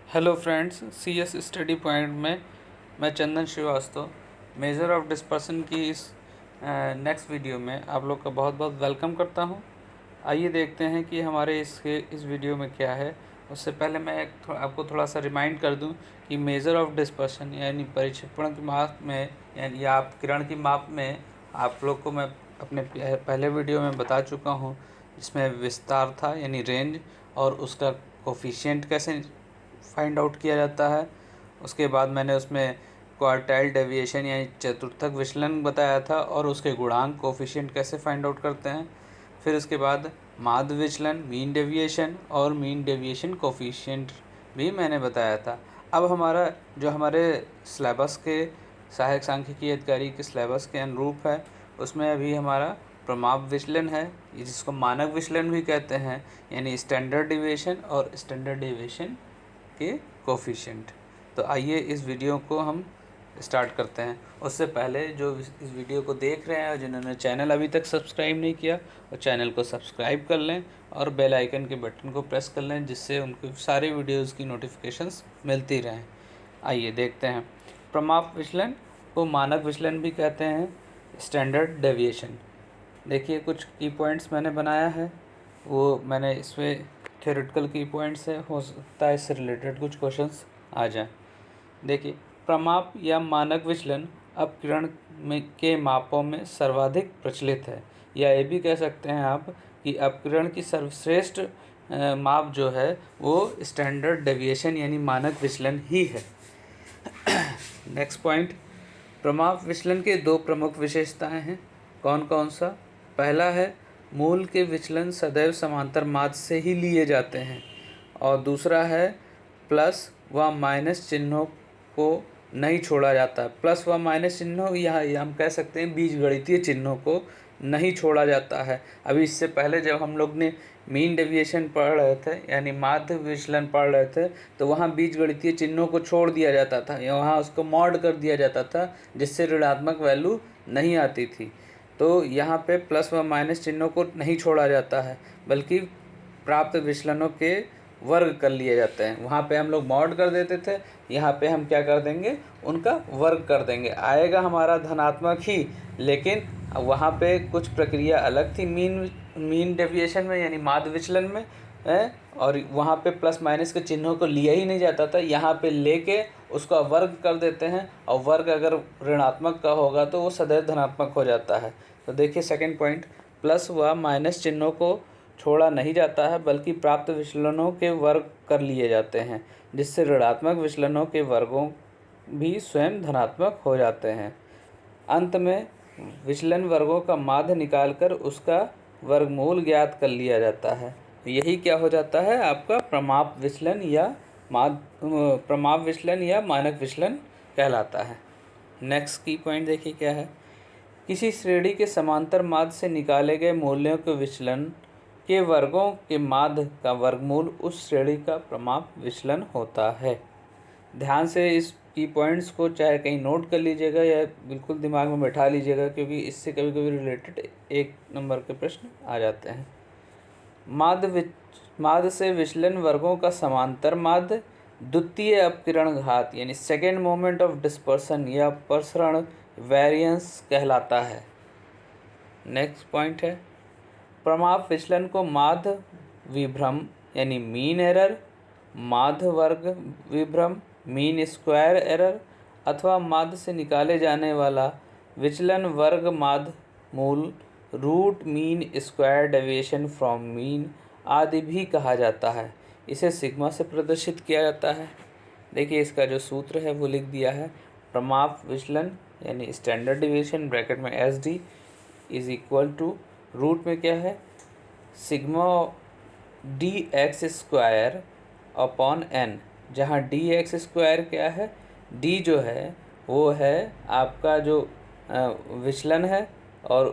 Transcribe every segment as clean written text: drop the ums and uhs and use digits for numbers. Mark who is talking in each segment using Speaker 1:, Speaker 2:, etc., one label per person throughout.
Speaker 1: Hello friends, CS study point में मैं चंदन Srivastava measure of dispersion की इस नेक्स्ट वीडियो में आप लोग का बहुत बहुत वेलकम करता हूं। आइए देखते हैं कि हमारे इस वीडियो में क्या है। उससे पहले मैं आपको थोड़ा सा रिमाइंड कर दूं कि मेजर ऑफ डिस्पर्सन यानी परिक्षेपण की माप में यानी या आप किरण की माप में आप लोग को मैं अपने पहले वीडियो में बता चुका हूं, जिसमें विस्तार था यानी रेंज और उसका कोफिशिएंट कैसे फाइंड आउट किया जाता है। उसके बाद मैंने उसमें क्वार्टाइल डेविएशन यानी चतुर्थक विचलन बताया था और उसके गुणांक कोफिशिएंट कैसे फाइंड आउट करते हैं। फिर उसके बाद माध्य विचलन, मीन डेविएशन और मीन डेविएशन कोफिशिएंट भी मैंने बताया था। अब हमारा जो हमारे सिलेबस के सहायक सांख्यिकी अधिकारी के सिलेबस के अनुरूप है, उसमें अभी हमारा प्रमाप विचलन है, जिसको मानक विचलन भी कहते हैं, यानी स्टैंडर्ड डिविएशन और स्टैंडर्ड डिविएशन के कोफिशिएंट। तो आइए इस वीडियो को हम स्टार्ट करते हैं। उससे पहले जो इस वीडियो को देख रहे हैं और जिन्होंने चैनल अभी तक सब्सक्राइब नहीं किया, और चैनल को सब्सक्राइब कर लें और बेल आइकन के बटन को प्रेस कर लें, जिससे उनको सारे वीडियोज़ की नोटिफिकेशंस मिलती रहें। आइए देखते हैं। प्रमाप विचलन को मानक विचलन भी कहते हैं, स्टैंडर्ड डेविएशन। देखिए, कुछ की पॉइंट्स मैंने बनाया है, वो मैंने इसमें थ्योरेटिकल की पॉइंट्स है, हो सकता है इससे रिलेटेड कुछ क्वेश्चंस आ जाएं। देखिए, प्रमाप या मानक विचलन अपकिरण में के मापों में सर्वाधिक प्रचलित है, या ये भी कह सकते हैं आप कि अपकिरण की सर्वश्रेष्ठ माप जो है वो स्टैंडर्ड डेविएशन यानी मानक विचलन ही है। नेक्स्ट पॉइंट, प्रमाप विचलन के दो प्रमुख विशेषताएं हैं। कौन कौन सा? पहला है, मूल के विचलन सदैव समांतर माध्य से ही लिए जाते हैं, और दूसरा है प्लस व माइनस चिन्हों को नहीं छोड़ा जाता। प्लस व माइनस चिन्हों यहाँ हम कह सकते हैं बीजगणितीय चिन्हों को नहीं छोड़ा जाता है। अभी इससे पहले जब हम लोग ने मीन डेविएशन पढ़ रहे थे यानी माध्य विचलन पढ़ रहे थे, तो वहाँ बीजगणितीय चिन्हों को छोड़ दिया जाता था या वहाँ उसको मॉड कर दिया जाता था, जिससे ऋणात्मक वैल्यू नहीं आती थी। तो यहाँ पे प्लस व माइनस चिन्हों को नहीं छोड़ा जाता है, बल्कि प्राप्त विचलनों के वर्ग कर लिए जाते हैं। वहाँ पे हम लोग मॉड कर देते थे, यहाँ पे हम क्या कर देंगे, उनका वर्ग कर देंगे। आएगा हमारा धनात्मक ही, लेकिन वहाँ पे कुछ प्रक्रिया अलग थी मीन डेविएशन में यानी माध्य विचलन में है, और वहाँ पे प्लस माइनस के चिन्हों को लिया ही नहीं जाता था। यहाँ पे लेके उसका वर्ग कर देते हैं, और वर्ग अगर ऋणात्मक का होगा तो वो सदैव धनात्मक हो जाता है। तो देखिए सेकंड पॉइंट, प्लस व माइनस चिन्हों को छोड़ा नहीं जाता है, बल्कि प्राप्त विचलनों के वर्ग कर लिए जाते हैं, जिससे ऋणात्मक विचलनों के वर्गों भी स्वयं धनात्मक हो जाते हैं। अंत में विचलन वर्गों का माध्य निकालकर उसका वर्गमूल ज्ञात कर लिया जाता है। यही क्या हो जाता है, आपका प्रमाप विचलन या मानक विचलन कहलाता है। नेक्स्ट की पॉइंट देखिए क्या है। किसी श्रेणी के समांतर माध्य से निकाले गए मूल्यों के विचलन के वर्गों के माध्य का वर्गमूल उस श्रेणी का प्रमाप विचलन होता है। ध्यान से इस की पॉइंट्स को चाहे कहीं नोट कर लीजिएगा या बिल्कुल दिमाग में बैठा लीजिएगा, क्योंकि इससे कभी कभी रिलेटेड एक नंबर के प्रश्न आ जाते हैं। माध्य से विचलन वर्गों का समांतर माध्य द्वितीय अपकिरण घात यानी सेकेंड मोमेंट ऑफ डिस्पर्सन या प्रसरण वेरिएंस कहलाता है। नेक्स्ट पॉइंट है, प्रमाप विचलन को माध्य विभ्रम यानी मीन एरर, माध्य वर्ग विभ्रम मीन स्क्वायर एरर, अथवा माध्य से निकाले जाने वाला विचलन वर्ग माध्य मूल, root mean square deviation from mean आदि भी कहा जाता है। इसे सिग्मा से प्रदर्शित किया जाता है। देखिए, इसका जो सूत्र है वो लिख दिया है। प्रमाप विचलन यानी स्टैंडर्ड डिविएशन ब्रैकेट में S D is equal to root में क्या है, sigma D X square upon N, जहाँ डी एक्स स्क्वायर क्या है, डी जो है वो है आपका जो विचलन है, और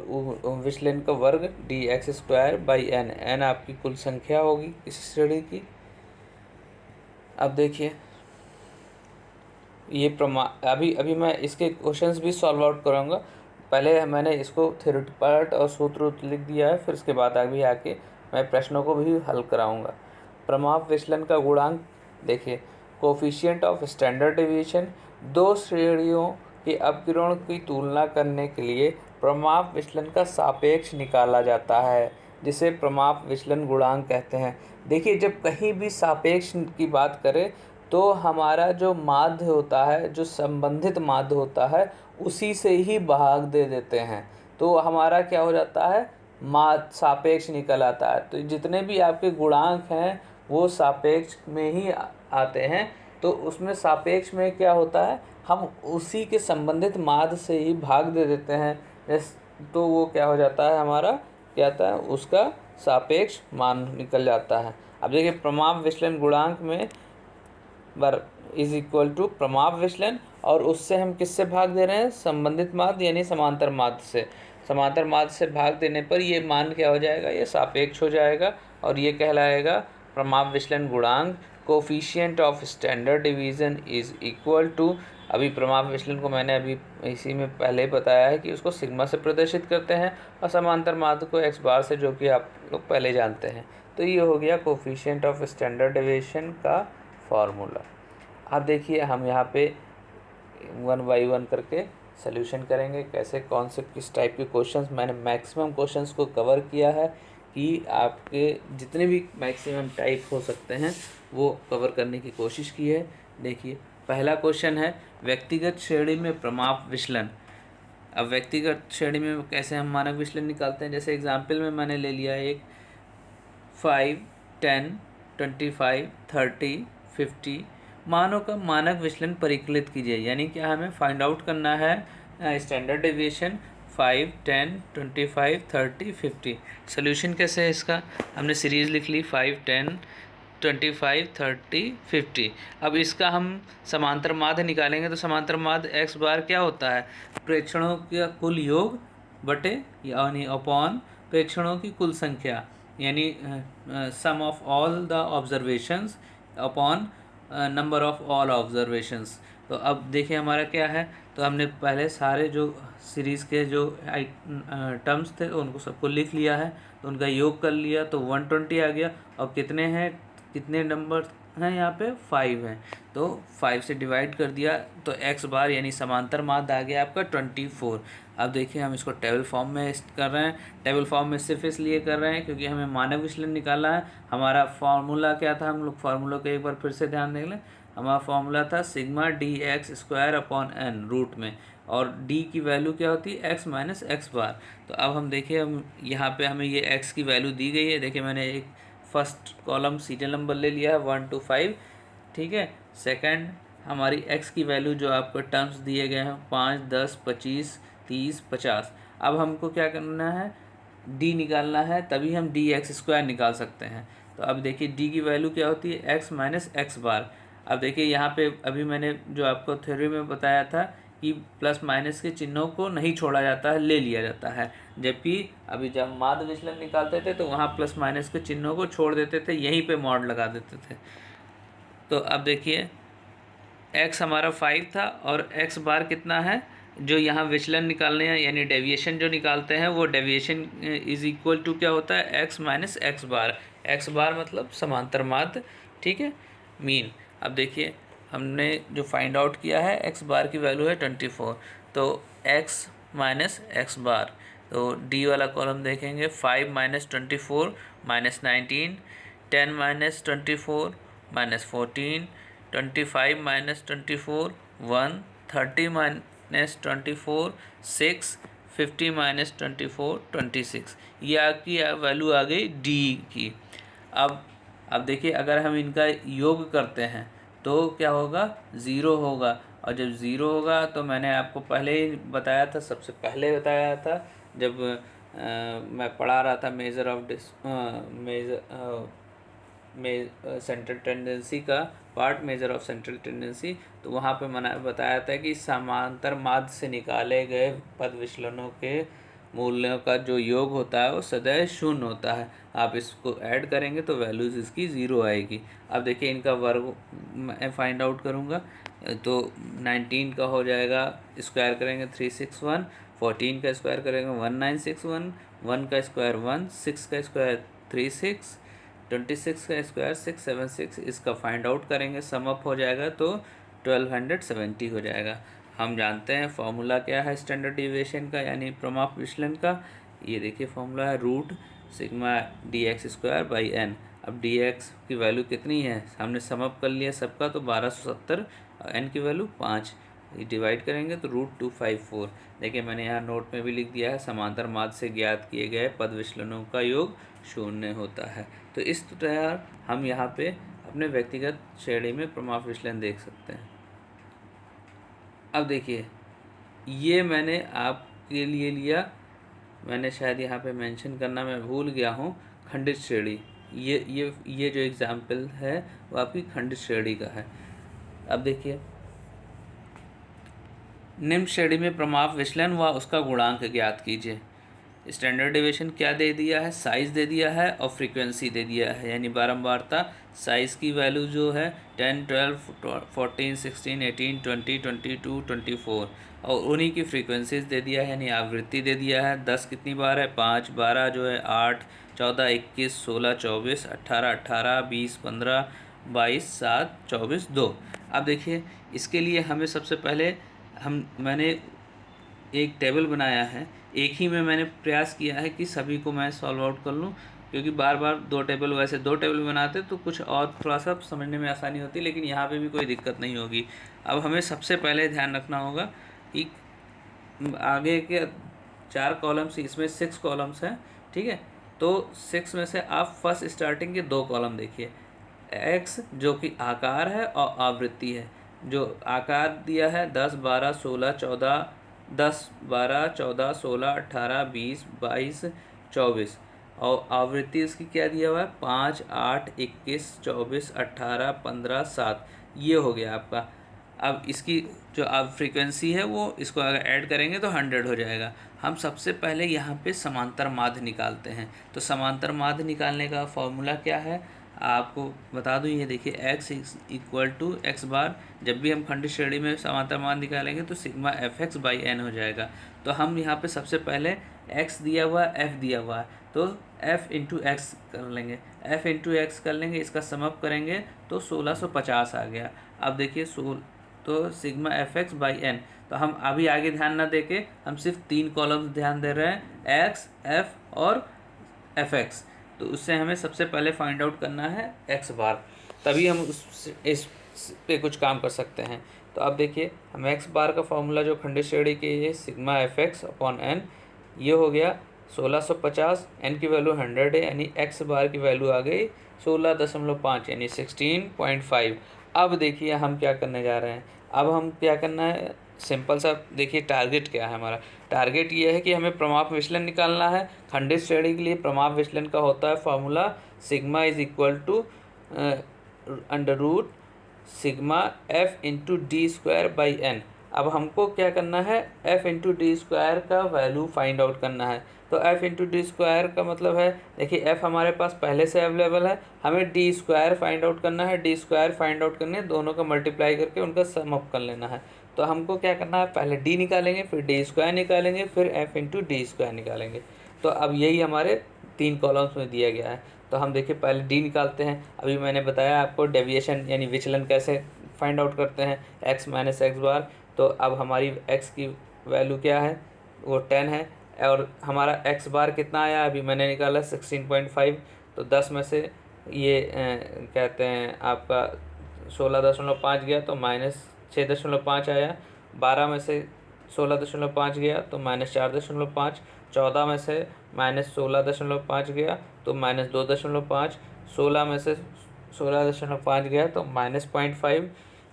Speaker 1: विचलन का वर्ग D X square by N, N आपकी कुल संख्या होगी इस श्रेणी की। अब देखिए ये अभी मैं इसके क्वेश्चंस भी सॉल्व आउट करूँगा। पहले मैंने इसको थ्योरेटिकल पार्ट और सूत्र लिख दिया है, फिर उसके बाद आगे आके मैं प्रश्नों को भी हल कराऊंगा। प्रमाप विचलन का गुणांक देखिए, कोफिशिएंट ऑफ स्टैंडर्ड डेविएशन, दो श्रेणियों के अपकिरण की तुलना करने के लिए प्रमाप विचलन का सापेक्ष निकाला जाता है, जिसे प्रमाप विचलन गुणांक कहते हैं। देखिए, जब कहीं भी सापेक्ष की बात करें तो हमारा जो माध्य होता है, जो संबंधित माध्य होता है, उसी से ही भाग दे देते हैं, तो हमारा क्या हो जाता है, सापेक्ष निकल आता है। तो जितने भी आपके गुणांक हैं वो सापेक्ष में ही आते हैं। तो उसमें सापेक्ष में क्या होता है, हम उसी के संबंधित माध्य से ही भाग दे देते हैं, तो वो क्या हो जाता है, हमारा क्या आता है, उसका सापेक्ष मान निकल जाता है। अब देखिए, प्रमाप विचलन गुणांक में इज इक्वल टू प्रमाप विचलन, और उससे हम किससे भाग दे रहे हैं, संबंधित माध्य यानी समांतर माध्य से। समांतर माध्य से भाग देने पर ये मान क्या हो जाएगा, ये सापेक्ष हो जाएगा, और ये कहलाएगा प्रमाप विचलन गुणांक। Coefficient of standard division is equal to, अभी प्रमाप विचलन को मैंने अभी इसी में पहले बताया है कि उसको सिग्मा से प्रदर्शित करते हैं, और समांतर माध्य को एक्स बार से, जो कि आप लोग पहले जानते हैं। तो ये हो गया कोफिशिएंट ऑफ स्टैंडर्ड डेविएशन का फॉर्मूला। अब देखिए, हम यहाँ पे 1 बाई 1 करके सोल्यूशन करेंगे, कैसे, कौन से, किस टाइप के क्वेश्चंस। मैंने मैक्सिमम क्वेश्चंस को कवर किया है कि आपके जितने भी मैक्सिमम टाइप हो सकते हैं वो कवर करने की कोशिश की है। देखिए, पहला क्वेश्चन है व्यक्तिगत श्रेणी में प्रमाप विचलन। अब व्यक्तिगत श्रेणी में कैसे हम मानक विचलन निकालते हैं, जैसे एग्जाम्पल में मैंने ले लिया एक 5, 10, 25, 30, 50 मानों का मानक विचलन परिकलित कीजिए। यानी क्या हमें फाइंड आउट करना है स्टैंडर्ड डेविएशन 5, 10, 25, 30, 50। सोल्यूशन कैसे है इसका, हमने सीरीज़ लिख ली 5, 10, 25, 30, 50। अब इसका हम समांतर माध्य निकालेंगे, तो समांतर माध्य एक्स बार क्या होता है, प्रेक्षणों का कुल योग बटे यानी अपॉन प्रेक्षणों की कुल संख्या, यानी sum of all the observations upon number of all observations. तो अब देखिए हमारा क्या है, तो हमने पहले सारे जो सीरीज़ के जो टर्म्स थे उनको सबको लिख लिया है, तो उनका योग कर लिया तो 120 आ गया। और कितने हैं, कितने नंबर हैं यहाँ पे, 5 हैं, तो 5 से डिवाइड कर दिया तो एक्स बार यानी समांतर माध्य आ गया आपका 24। अब देखिए, हम इसको टेबल फॉर्म में कर रहे हैं। टेबल फॉर्म में सिर्फ इसलिए कर रहे हैं क्योंकि हमें मानक विचलन निकालना है। हमारा फार्मूला क्या था, हम लोग फार्मूला को एक बार फिर से ध्यान देख लें। हमारा फार्मूला था sigma D X square upon N root में, और डी की वैल्यू क्या होती है, एक्स माइनस एक्स बार। तो अब हम देखिए, हम यहाँ पे हमें ये एक्स की वैल्यू दी गई है। देखिए, मैंने एक फर्स्ट कॉलम सीरियल नंबर ले लिया है 1 to 5, ठीक है। सेकंड हमारी एक्स की वैल्यू जो आपको टर्म्स दिए गए हैं 5, 10, 25, 30, 50। अब हमको क्या करना है, डी निकालना है, तभी हम डी एक्स स्क्वायर निकाल सकते हैं। तो अब देखिए, डी की वैल्यू क्या होती है, एक्स माइनस एक्स बार। अब देखिए यहाँ पे अभी मैंने जो आपको थ्योरी में बताया था कि प्लस माइनस के चिन्हों को नहीं छोड़ा जाता है, ले लिया जाता है, जबकि अभी जब माध्य विचलन निकालते थे तो वहाँ प्लस माइनस के चिन्हों को छोड़ देते थे, यहीं पे मॉड लगा देते थे। तो अब देखिए, एक्स हमारा 5 था और एक्स बार कितना है, जो यहाँ विचलन निकालने हैं यानी डेविएशन जो निकालते हैं, वो डेविएशन इज इक्वल टू क्या होता है, एक्स माइनस एक्स बार। एक्स बार मतलब समांतर माध्य, ठीक है, मीन। अब देखिए, हमने जो फाइंड आउट किया है एक्स बार की वैल्यू है 24, तो एक्स माइनस एक्स बार, तो डी वाला कॉलम देखेंगे 5 minus 24 minus 19, 10 minus 24 minus 14, 25 minus 24 1, 30 minus 24 6, 50 minus 24 26। ये आपकी वैल्यू आ गई डी की। अब देखिए, अगर हम इनका योग करते हैं तो क्या होगा, ज़ीरो होगा। और जब ज़ीरो होगा तो मैंने आपको पहले ही बताया था, सबसे पहले बताया था जब मैं पढ़ा रहा था मेजर ऑफ सेंट्रल टेंडेंसी का part, measure of central tendency, तो वहाँ पे मैंने बताया था कि समांतर माध्य से निकाले गए पद विचलनों के मूल्यों का जो योग होता है वो सदैव शून्य होता है। आप इसको ऐड करेंगे तो वैल्यूज़ इसकी ज़ीरो आएगी। अब देखिए, इनका वर्ग मैं फाइंड आउट करूँगा, तो 19 का हो जाएगा, स्क्वायर करेंगे 361, 14 का स्क्वायर करेंगे 1961, 1 का स्क्वायर 1, 6 का स्क्वायर 36, 26 का स्क्वायर 676, इसका फाइंड आउट करेंगे, सम अप हो जाएगा तो 1270 हो जाएगा। हम जानते हैं फॉर्मूला क्या है स्टैंडर्ड डिविएशन का यानी प्रमाप विचलन का। ये देखिए फॉर्मूला है root sigma dx² by n। अब dx की वैल्यू कितनी है, हमने सम अप कर लिया सबका, तो 1270 और n की वैल्यू 5, ये डिवाइड करेंगे तो √254। देखिए मैंने यहाँ नोट में भी लिख दिया है, समांतर माध्य से ज्ञात किए गए पद विचलनों का योग 0 होता है। तो इस तरह हम यहाँ पे अपने व्यक्तिगत श्रेणी में प्रमाप विचलन देख सकते हैं। अब देखिए ये मैंने आपके लिए लिया, मैंने शायद यहाँ पे मेंशन करना मैं भूल गया हूँ, खंडित श्रेणी। ये जो एग्जाम्पल है वो आपकी खंडित श्रेणी का है। अब देखिए निम्न श्रेणी में प्रमाप विचलन व उसका गुणांक ज्ञात कीजिए। स्टैंडर्ड डेविएशन क्या दे दिया है, साइज़ दे दिया है और फ्रीक्वेंसी दे दिया है यानी बारंबारता। साइज़ की वैल्यू जो है 10, 12, 14, 16, 18, 20, 22, 24 और उन्हीं की फ्रीक्वेंसीज दे दिया है यानी आवृत्ति दे दिया है। 10 कितनी बार है, 5, 12 जो है 8, 14, 21, 16, 24, 18, 18, 20, 15, 22, 7, 24, 2। अब देखिए इसके लिए हमें सबसे पहले मैंने एक टेबल बनाया है, एक ही में मैंने प्रयास किया है कि सभी को मैं सॉल्व आउट कर लूँ, क्योंकि बार बार दो टेबल बनाते तो कुछ और थोड़ा सा समझने में आसानी होती, लेकिन यहाँ पे भी कोई दिक्कत नहीं होगी। अब हमें सबसे पहले ध्यान रखना होगा कि आगे के 4 कॉलम्स, इसमें 6 कॉलम्स हैं, ठीक है। तो 6 में से आप फर्स्ट स्टार्टिंग के 2 कॉलम देखिए, x जो कि आकार है और आवृत्ति है। जो आकार दिया है 10, 12, 16, 14, 10, 12, 14, 16, 18, 20, 22, 24 और आवृत्ति इसकी क्या दिया हुआ है 5, 8, 21, 24, 18, 15, 7। ये हो गया आपका। अब इसकी जो आप फ्रीक्वेंसी है वो इसको अगर ऐड करेंगे तो 100 हो जाएगा। हम सबसे पहले यहाँ पे समांतर माध्य निकालते हैं। तो समांतर माध्य निकालने का फॉर्मूला क्या है आपको बता दूं, ये देखिए x = x बार। जब भी हम खंडित श्रेणी में समांतर माध्य निकालेंगे तो सिग्मा fx बाई n हो जाएगा। तो हम यहाँ पे सबसे पहले x दिया हुआ है, f दिया हुआ है, तो f इंटू x कर लेंगे, f इंटू x कर लेंगे, इसका समअप करेंगे तो 1650 आ गया। अब देखिए तो सिग्मा fx बाई n। तो हम अभी आगे ध्यान ना देके हम सिर्फ 3 कॉलम्स ध्यान दे रहे हैं, x, f और fx। तो उससे हमें सबसे पहले फाइंड आउट करना है x बार, तभी हम इस पे कुछ काम कर सकते हैं। तो अब देखिए हम x बार का फॉर्मूला जो खंडित श्रेणी के ये सिग्मा fx अपॉन n, ये हो गया 1650, n की वैल्यू 100 है यानी x बार की वैल्यू आ गई 16.5 यानी 16.5। अब देखिए हम क्या करने जा रहे हैं, अब हम क्या करना है, सिंपल सा देखिए टारगेट क्या है हमारा। टारगेट ये है कि हमें प्रमाप विचलन निकालना है। खंडित श्रेणी के लिए प्रमाप विचलन का होता है formula sigma = sigma f into d² by n। अब हमको क्या करना है, f इंटू d² का वैल्यू फाइंड आउट करना है। तो f इंटू d² का मतलब है, देखिए f हमारे पास पहले से अवेलेबल है, हमें d² फाइंड आउट करना है। d² फाइंड आउट करने दोनों का मल्टीप्लाई करके उनका सम अप कर लेना है। तो हमको क्या करना है, पहले d निकालेंगे, फिर d² निकालेंगे, फिर f इंटू d² निकालेंगे। तो अब यही हमारे 3 कॉलम्स में दिया गया है। तो हम देखिए पहले d निकालते हैं। अभी मैंने बताया आपको डेविएशन यानी विचलन कैसे फाइंड आउट करते हैं, x माइनस x बार। तो अब हमारी x की वैल्यू क्या है, वो 10 है और हमारा x बार कितना आया, अभी मैंने निकाला 16.5। तो 10 में से ये कहते हैं आपका 16.5 गया तो -6.5 आया। 12 में से 16.5 गया तो -4.5। 14 में से -16.5 गया तो -2.5। 16 में से 16.5 गया तो -0.5।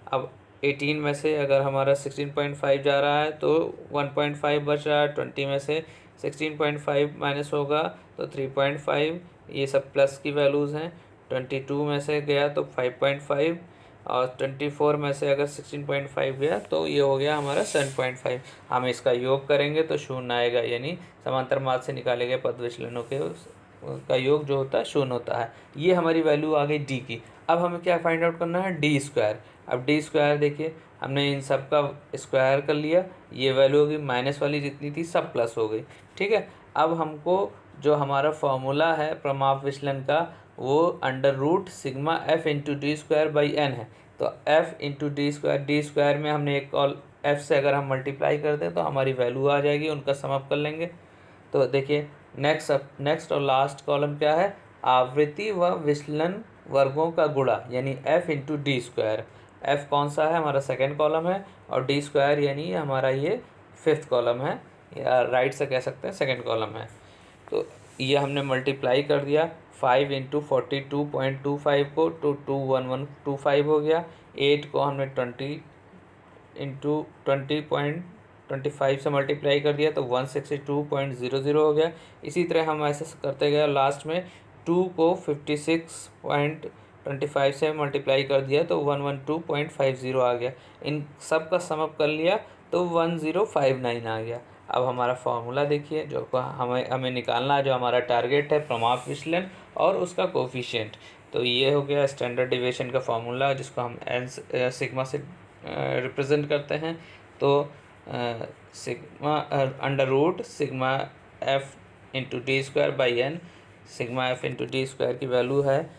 Speaker 1: अब 18 में से अगर हमारा 16.5 जा रहा है तो 1.5 बच रहा है। 20 में से 16.5 माइनस होगा तो 3.5, ये सब प्लस की वैल्यूज़ हैं। 22 में से गया तो 5.5 और 24 में से अगर 16.5 गया तो ये हो गया हमारा 7.5। हम इसका योग करेंगे तो 0 आएगा, यानी समांतर माध्य से निकाले गए पद विचलनों के का योग जो होता है 0 होता है। ये हमारी वैल्यू आ गई डी की। अब हमें क्या फाइंड आउट करना है, d²। अब d² देखिए हमने इन सब का स्क्वायर कर लिया, ये वैल्यू होगी माइनस वाली जितनी थी सब प्लस हो गई, ठीक है। अब हमको जो हमारा फॉर्मूला है प्रमाप विचलन का वो under root sigma F into D square by N है। तो एफ इंटू डी स्क्वायर में हमने एक कॉल एफ से अगर हम मल्टीप्लाई कर दें तो हमारी वैल्यू आ जाएगी, उनका सम अप कर लेंगे। तो देखिए नेक्स्ट और लास्ट कॉलम क्या है, आवृत्ति व विचलन वर्गों का गुणा यानी F into D square. F कौन सा है, हमारा सेकेंड कॉलम है, और डी स्क्वायर यानी हमारा ये फिफ्थ कॉलम है, या राइट से कह सकते हैं सेकेंड कॉलम है। तो ये हमने मल्टीप्लाई कर दिया, 5 इंटू 42.25 को 21125 हो गया। 8 को हमने 20 इंटू 20.25 से मल्टीप्लाई कर दिया तो 162.00 हो गया। इसी तरह हम ऐसे करते गए, लास्ट में 2 को 56.25 से मल्टीप्लाई कर दिया तो 112.50 आ गया। इन सब का सम अप कर लिया तो 1059 आ गया। अब हमारा फॉर्मूला देखिए, जो हमें निकालना है, जो हमारा टारगेट है प्रमाप विचलन और उसका कोफिशिएंट। तो ये हो गया स्टैंडर्ड डिविएशन का फॉर्मूला, जिसको हम एन सिग्मा से रिप्रेजेंट करते हैं। तो sigma under root sigma F into D square by N, sigma F into D square की वैल्यू है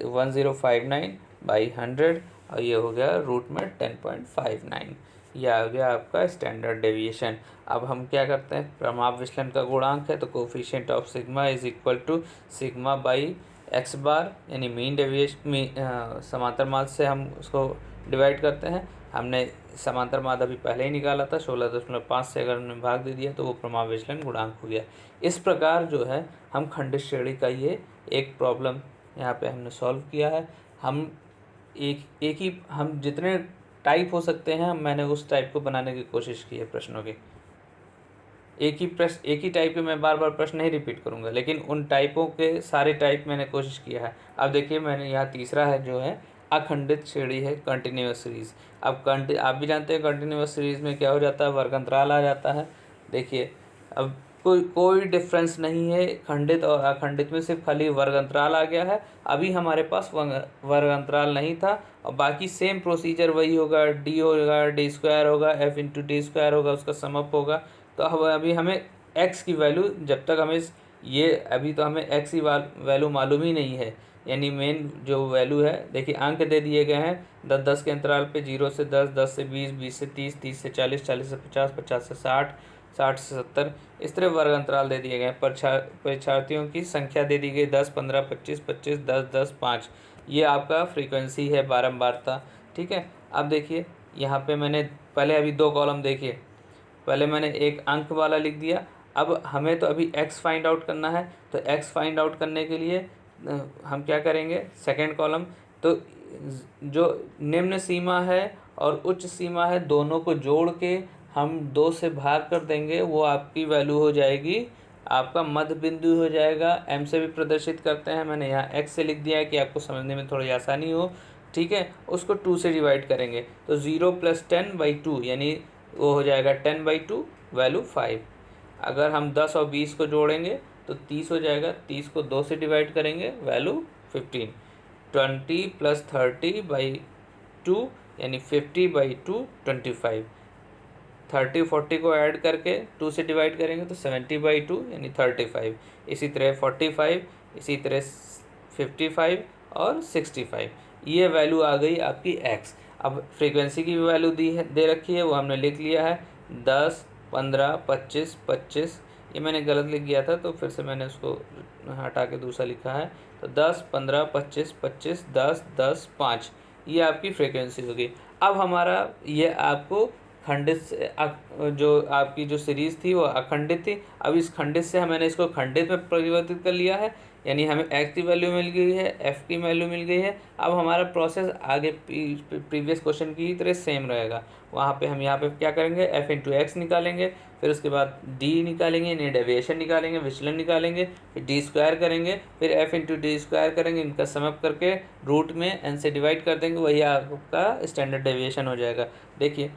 Speaker 1: 1059/100, और ये हो गया रूट में 10.59। यह आ गया आपका स्टैंडर्ड डेविएशन। अब हम क्या करते हैं, प्रमाप विचलन का गुणांक है तो coefficient of sigma is equal to sigma by X bar, यानी मीन डेविएशन समांतर माध्य से हम उसको डिवाइड करते हैं। हमने समांतर माध्य अभी पहले ही निकाला था, 16.5 से अगर हमने भाग दे दिया तो वो प्रमाप विचलन गुणांक हो गया। इस प्रकार जो है हम खंडित श्रेणी का ये एक प्रॉब्लम यहाँ पे हमने सॉल्व किया है। हम एक ही हम जितने टाइप हो सकते हैं मैंने उस टाइप को बनाने की कोशिश की है प्रश्नों की। एक ही टाइप के मैं बार बार प्रश्न नहीं रिपीट करूँगा, लेकिन उन टाइपों के सारे टाइप मैंने कोशिश किया है। अब देखिए मैंने यहाँ तीसरा है जो है अखंडित श्रेणी है, कंटिन्यूअस सीरीज़। अब आप भी जानते हैं कंटिन्यूअस सीरीज़ में क्या हो जाता है, वर्ग अंतराल आ जाता है। देखिए अब कोई डिफरेंस नहीं है खंडित और अखंडित में, सिर्फ खाली वर्ग अंतराल आ गया है। अभी हमारे पास वर्ग अंतराल नहीं था, और बाकी सेम प्रोसीजर वही होगा, डी होगा, डी स्क्वायर होगा, एफ इंटू डी स्क्वायर होगा, उसका सम अप होगा। तो अब अभी हमें एक्स की वैल्यू, जब तक हमें ये अभी तो हमें एक्स की वैल्यू मालूम ही नहीं है, यानी मेन जो वैल्यू है, देखिए अंक दे दिए गए हैं 10-10 के अंतराल पे, 0 से 10, 10 से 20, 20 से 30, 30 से 40, 40 से 50, 50 से 60, 60 से 70, इस तरह वर्ग अंतराल दे दिए गए हैं। परीक्षार्थियों की संख्या दे दी गई 10, 15, 25, 25, 10, 10, 5। ये आपका फ्रीक्वेंसी है बारंबारता, ठीक है। अब देखिए यहाँ पे मैंने पहले अभी 2 कॉलम देखिए, पहले मैंने एक अंक वाला लिख दिया। अब हमें तो अभी x फाइंड आउट करना है, तो x फाइंड आउट करने के लिए हम क्या करेंगे, सेकंड कॉलम, तो जो निम्न सीमा है और उच्च सीमा है दोनों को जोड़ के हम 2 से भाग कर देंगे, वो आपकी वैल्यू हो जाएगी, आपका मध्य बिंदु हो जाएगा। m से भी प्रदर्शित करते हैं, मैंने यहाँ x से लिख दिया है कि आपको समझने में थोड़ी आसानी हो, ठीक है। उसको 2 से डिवाइड करेंगे तो 0 + 10/2 यानी वो हो जाएगा 10/2, वैल्यू 5। अगर हम 10 और 20 को जोड़ेंगे तो 30 हो जाएगा, 30 को 2 से डिवाइड करेंगे, वैल्यू 15। 20 + 30/2 यानी 50/2 25। 30 40 को ऐड करके 2 से डिवाइड करेंगे तो 70/2 यानी 35। इसी तरह 45, इसी तरह 55 और 65। ये वैल्यू आ गई आपकी x। अब फ्रीक्वेंसी की भी वैल्यू दे रखी है, वो हमने लिख लिया है 10, 15, 25, 25। ये मैंने गलत लिख गया था तो फिर से मैंने उसको हटा के दूसरा लिखा है। तो 10, 15, 25, 25, 10, 10, 5, ये आपकी फ्रीक्वेंसी होगी। अब हमारा ये आपको खंडित से जो आपकी जो सीरीज़ थी वो अखंडित थी। अब इस खंडित से मैंने इसको खंडित में परिवर्तित कर लिया है, यानी हमें x की वैल्यू मिल गई है, f की वैल्यू मिल गई है। अब हमारा प्रोसेस आगे प्रीवियस क्वेश्चन की तरह सेम रहेगा। वहाँ पे हम यहाँ पे क्या करेंगे, f इंटू एक्स निकालेंगे, फिर उसके बाद d निकालेंगे, यानी डेविएशन निकालेंगे, विचलन निकालेंगे, फिर d स्क्वायर करेंगे, फिर f इंटू डी स्क्वायर करेंगे, इनका सम अप करके रूट में n से डिवाइड कर देंगे, वही आपका स्टैंडर्ड डेविएशन हो जाएगा। देखिए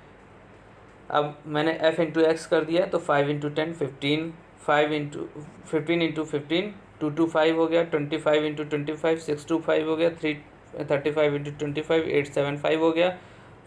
Speaker 1: अब मैंने f इंटू एक्स कर दिया तो 5 इंटू 10 15, 5 इंटू 15 इंटू 15 225 हो गया, 25 इंटू 25 625 हो गया, 35 इंटू 25 875 हो गया,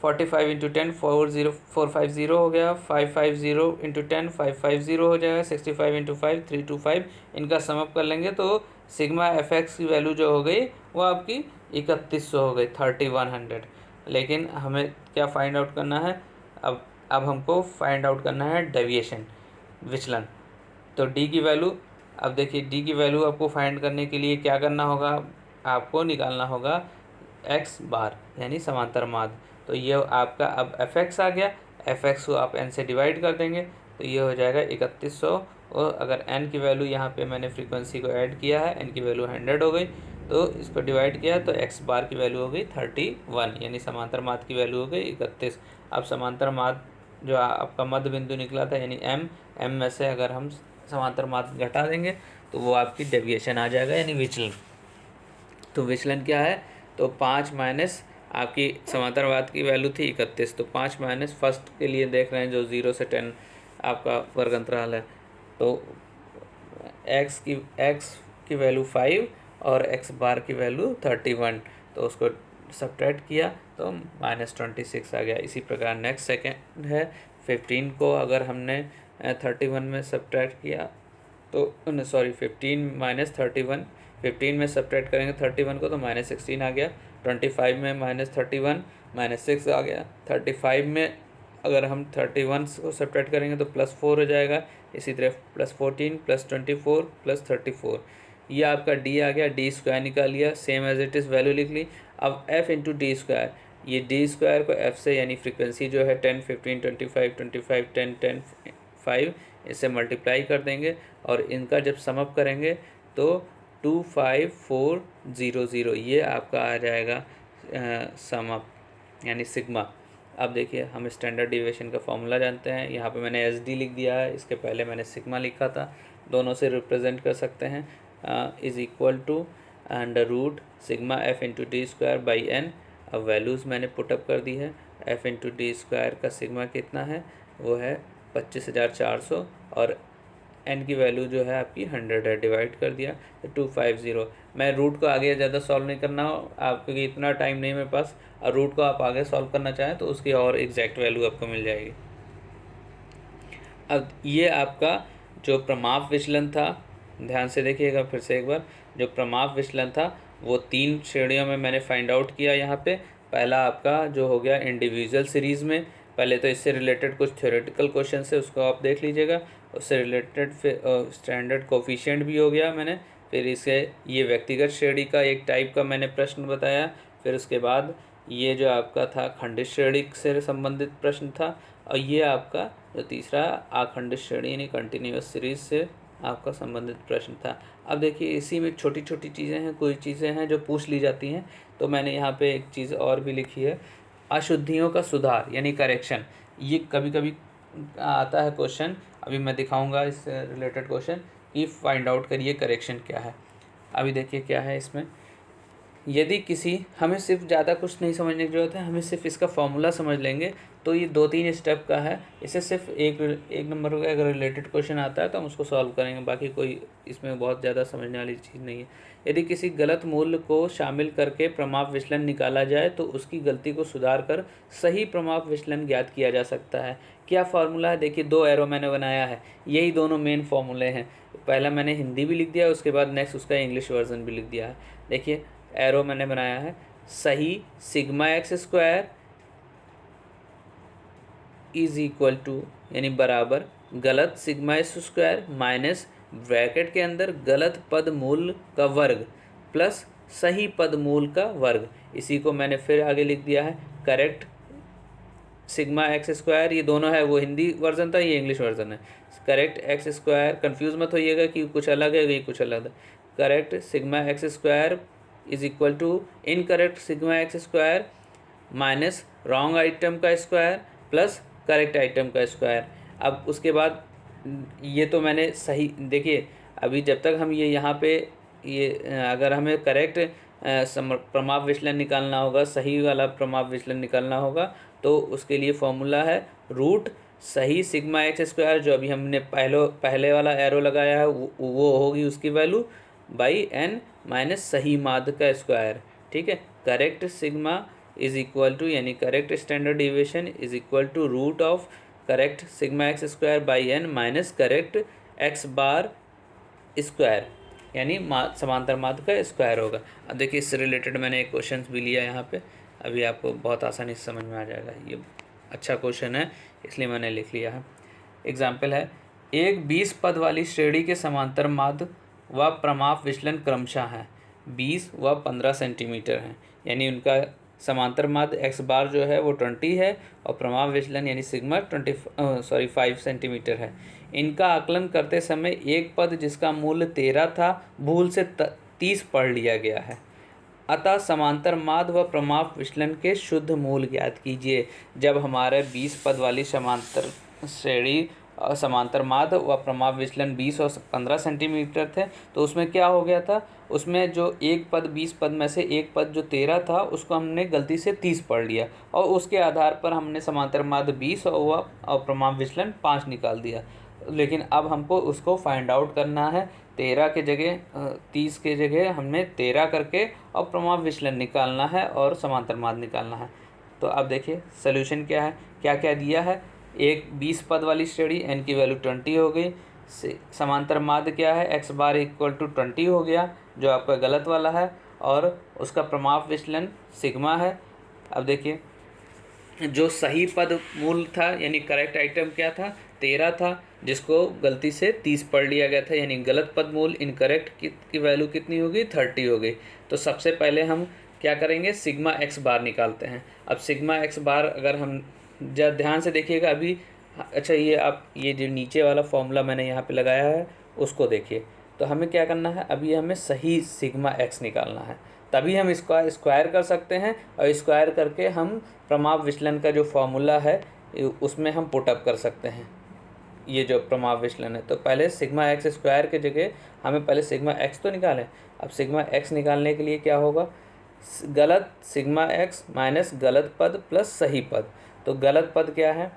Speaker 1: 45 इंटू 10 450 हो गया, 550 इंटू 10 550 हो जाएगा, 65 इंटू 5 325। इनका सम अप कर लेंगे तो सिग्मा एफ एक्स की वैल्यू जो हो गई वो आपकी 3100 हो गई, 3100। लेकिन हमें क्या फाइंड आउट करना है, अब हमको फाइंड आउट करना है डेविएशन, विचलन। तो डी की वैल्यू, अब देखिए डी की वैल्यू आपको फाइंड करने के लिए क्या करना होगा, आपको निकालना होगा एक्स बार यानी समांतर माध्य। तो ये आपका अब एफ एक्स आ गया, एफ एक्स को आप एन से डिवाइड कर देंगे तो ये हो जाएगा 3100। और अगर एन की वैल्यू यहाँ पे मैंने फ्रीक्वेंसी को ऐड किया है, एन की वैल्यू 100 हो गई, तो इसको डिवाइड किया तो एक्स बार की वैल्यू हो गई 31, यानी समांतर माध्य की वैल्यू हो गई 31। अब समांतर माध्य जो आपका मध्य बिंदु निकला था यानी एम में से अगर हम समांतर माध्य घटा देंगे तो वो आपकी डेविएशन आ जाएगा यानी विचलन। तो विचलन क्या है, तो 5 माइनस आपकी समांतर माध्य की वैल्यू थी 31, तो 5 माइनस फर्स्ट के लिए देख रहे हैं जो 0 से 10 आपका वर्ग अंतराल है, तो एक्स की वैल्यू 5 और एक्स बार की वैल्यू 31, तो उसको सब्ट्रैक्ट किया तो -26 आ गया। इसी प्रकार नेक्स्ट सेकेंड है 15 को अगर हमने 31 में सब्ट्रैक्ट किया तो 15 माइनस 31, 15 में सब्ट्रैक्ट करेंगे 31 को तो -16 आ गया। 25 में -31 -6 आ गया। 35 में अगर हम 31 को सब्ट्रैक्ट करेंगे तो +4 हो जाएगा। इसी तरह +14 +24 +34, ये आपका डी आ गया। डी स्क्वायर निकाल लिया, same as it is value लिख ली। अब एफ इंटू डी स्क्वायर, ये डी स्क्वायर को एफ से यानी फ्रीक्वेंसी जो है 10 15 25 25 10 10 5 इससे मल्टीप्लाई कर देंगे और इनका जब सम अप करेंगे तो 25400 ये आपका आ जाएगा सम अप यानी सिग्मा। अब देखिए हम स्टैंडर्ड डिविएशन का फॉर्मूला जानते हैं, यहाँ पे मैंने एस डी लिख दिया है, इसके पहले मैंने सिग्मा लिखा था, दोनों से रिप्रेजेंट कर सकते हैं। Is equal to under root sigma F into D square by N. अब वैल्यूज़ मैंने पुटअप कर दी है। एफ इंटू डी स्क्वायर का सिग्मा कितना है, वो है 25,400 और एन की वैल्यू जो है आपकी 100 है, डिवाइड कर दिया तो 250। मैं रूट को आगे ज़्यादा सॉल्व नहीं करना हो आप, क्योंकि इतना टाइम नहीं मेरे पास, और रूट को आप आगे सॉल्व करना चाहें तो उसकी और एग्जैक्ट वैल्यू आपको मिल जाएगी। अब ये आपका जो प्रमाप विचलन था, ध्यान से देखिएगा फिर से एक बार, जो प्रमाप विचलन था वो 3 श्रेणियों में मैंने फाइंड आउट किया यहाँ पे। पहला आपका जो हो गया इंडिविजुअल सीरीज़ में, पहले तो इससे रिलेटेड कुछ थ्योरेटिकल क्वेश्चन है उसको आप देख लीजिएगा, उससे रिलेटेड फिर स्टैंडर्ड कोफिशिएंट भी हो गया मैंने, फिर इसे ये व्यक्तिगत श्रेणी का एक टाइप का मैंने प्रश्न बताया, फिर उसके बाद ये जो आपका था खंडित श्रेणी से संबंधित प्रश्न था, और ये आपका जो तीसरा आखंडित श्रेणी यानी कंटिन्यूअस सीरीज से आपका संबंधित प्रश्न था। अब देखिए इसी में छोटी छोटी चीज़ें हैं, कोई चीज़ें हैं जो पूछ ली जाती हैं, तो मैंने यहाँ पे एक चीज़ और भी लिखी है, अशुद्धियों का सुधार यानी करेक्शन। ये कभी कभी आता है क्वेश्चन, अभी मैं दिखाऊंगा इससे रिलेटेड क्वेश्चन कि फाइंड आउट करिए करेक्शन क्या है। अभी देखिए क्या है इसमें, यदि किसी, हमें सिर्फ ज़्यादा कुछ नहीं समझने की ज़रूरत है, हमें सिर्फ इसका फॉर्मूला समझ लेंगे तो ये 2-3 स्टेप का है, इसे सिर्फ एक नंबर का अगर रिलेटेड क्वेश्चन आता है तो हम उसको सॉल्व करेंगे, बाकी कोई इसमें बहुत ज़्यादा समझने वाली चीज़ नहीं है। यदि किसी गलत मूल्य को शामिल करके प्रमाप विचलन निकाला जाए तो उसकी गलती को सुधार कर सही प्रमाप विचलन ज्ञात किया जा सकता है। क्या फार्मूला है, देखिए 2 एरो मैंने बनाया है, यही दोनों मेन फार्मूले हैं। पहला मैंने हिंदी भी लिख दिया, उसके बाद नेक्स्ट उसका इंग्लिश वर्जन भी लिख दिया है। देखिए एरो मैंने बनाया है, सही sigma X square is equal to यानी बराबर गलत sigma S square minus bracket के अंदर गलत पद मूल का वर्ग प्लस सही पद मूल का वर्ग। इसी को मैंने फिर आगे लिख दिया है करेक्ट सिग्मा एक्स स्क्वायर, ये दोनों है, वो हिंदी वर्जन था, ये इंग्लिश वर्जन है। करेक्ट एक्स स्क्वायर, कन्फ्यूज़ मत होइएगा कि कुछ अलग है ये कुछ अलग है। Correct sigma X square is equal to incorrect sigma X square minus wrong item का स्क्वायर प्लस करेक्ट आइटम का स्क्वायर। अब उसके बाद ये तो मैंने सही, देखिए अभी जब तक हम ये यहाँ पे ये अगर हमें करेक्ट प्रमाप विचलन निकालना होगा, सही वाला प्रमाप विचलन निकालना होगा, तो उसके लिए फॉर्मूला है रूट सही सिग्मा एक्स स्क्वायर, जो अभी हमने पहले वाला एरो लगाया है वो होगी उसकी वैल्यू बाई एन माइनस सही माध्य का स्क्वायर। ठीक है, correct sigma is equal to यानी correct standard deviation is equal to root of correct sigma X square by N minus correct X bar square. यानी समांतर माध्य का स्क्वायर होगा। अब देखिए इससे रिलेटेड मैंने एक क्वेश्चन भी लिया यहाँ पे, अभी आपको बहुत आसानी से समझ में आ जाएगा। ये अच्छा क्वेश्चन है इसलिए मैंने लिख लिया है। एग्जाम्पल है, एक 20 पद वाली श्रेणी के समांतर माध्य व प्रमाप विचलन क्रमशः है 20 व 15 सेंटीमीटर है। यानी उनका समांतर माध्य एक्स बार जो है वो 20 है और प्रमाप विचलन यानी सिग्मा 5 सेंटीमीटर है। इनका आकलन करते समय एक पद जिसका मूल्य 13 था भूल से 30 पढ़ लिया गया है। अतः समांतर माध्य व प्रमाप विचलन के शुद्ध मूल ज्ञात कीजिए। जब हमारे 20 पद वाली समांतर श्रेणी समांतर माध्य व प्रमाप विचलन 20 और 15 सेंटीमीटर थे तो उसमें क्या हो गया था, उसमें जो एक पद 20 पद में से एक पद जो 13 था उसको हमने गलती से 30 पढ़ लिया और उसके आधार पर हमने समांतर माध्य 20 और प्रमाप विचलन 5 निकाल दिया। लेकिन अब हमको उसको फाइंड आउट करना है। 13 के जगह 30 के जगह हमने 13 करके और प्रमाप विचलन निकालना है और समांतर माध्य निकालना है। तो अब देखिए सोल्यूशन क्या है, क्या क्या दिया है। एक 20 पद वाली श्रेणी n की वैल्यू 20 हो गई। समांतर माध्य क्या है, x बार इक्वल टू 20 हो गया जो आपका गलत वाला है, और उसका प्रमाप विचलन सिग्मा है। अब देखिए जो सही पद मूल था यानी करेक्ट आइटम क्या था, 13 था जिसको गलती से 30 पढ़ लिया गया था, यानी गलत पद मूल इनकरेक्ट की वैल्यू कितनी हो गई, 30 हो गई। तो सबसे पहले हम क्या करेंगे, सिग्मा एक्स बार निकालते हैं। अब सिग्मा एक्स बार अगर हम ध्यान से देखिएगा अभी, अच्छा ये आप ये जो नीचे वाला फॉर्मूला मैंने यहाँ पे लगाया है उसको देखिए। तो हमें क्या करना है, अभी हमें सही सिग्मा एक्स निकालना है, तभी हम इसका स्क्वायर कर सकते हैं और स्क्वायर करके हम प्रमाप विचलन का जो फॉर्मूला है उसमें हम पुटअप कर सकते हैं ये जो प्रमाप विचलन है। तो पहले सिग्मा एक्स स्क्वायर के जगह हमें पहले सिग्मा एक्स तो निकालें। अब सिग्मा एक्स निकालने के लिए क्या होगा, गलत सिग्मा एक्स माइनस गलत पद प्लस सही पद। तो गलत पद क्या है,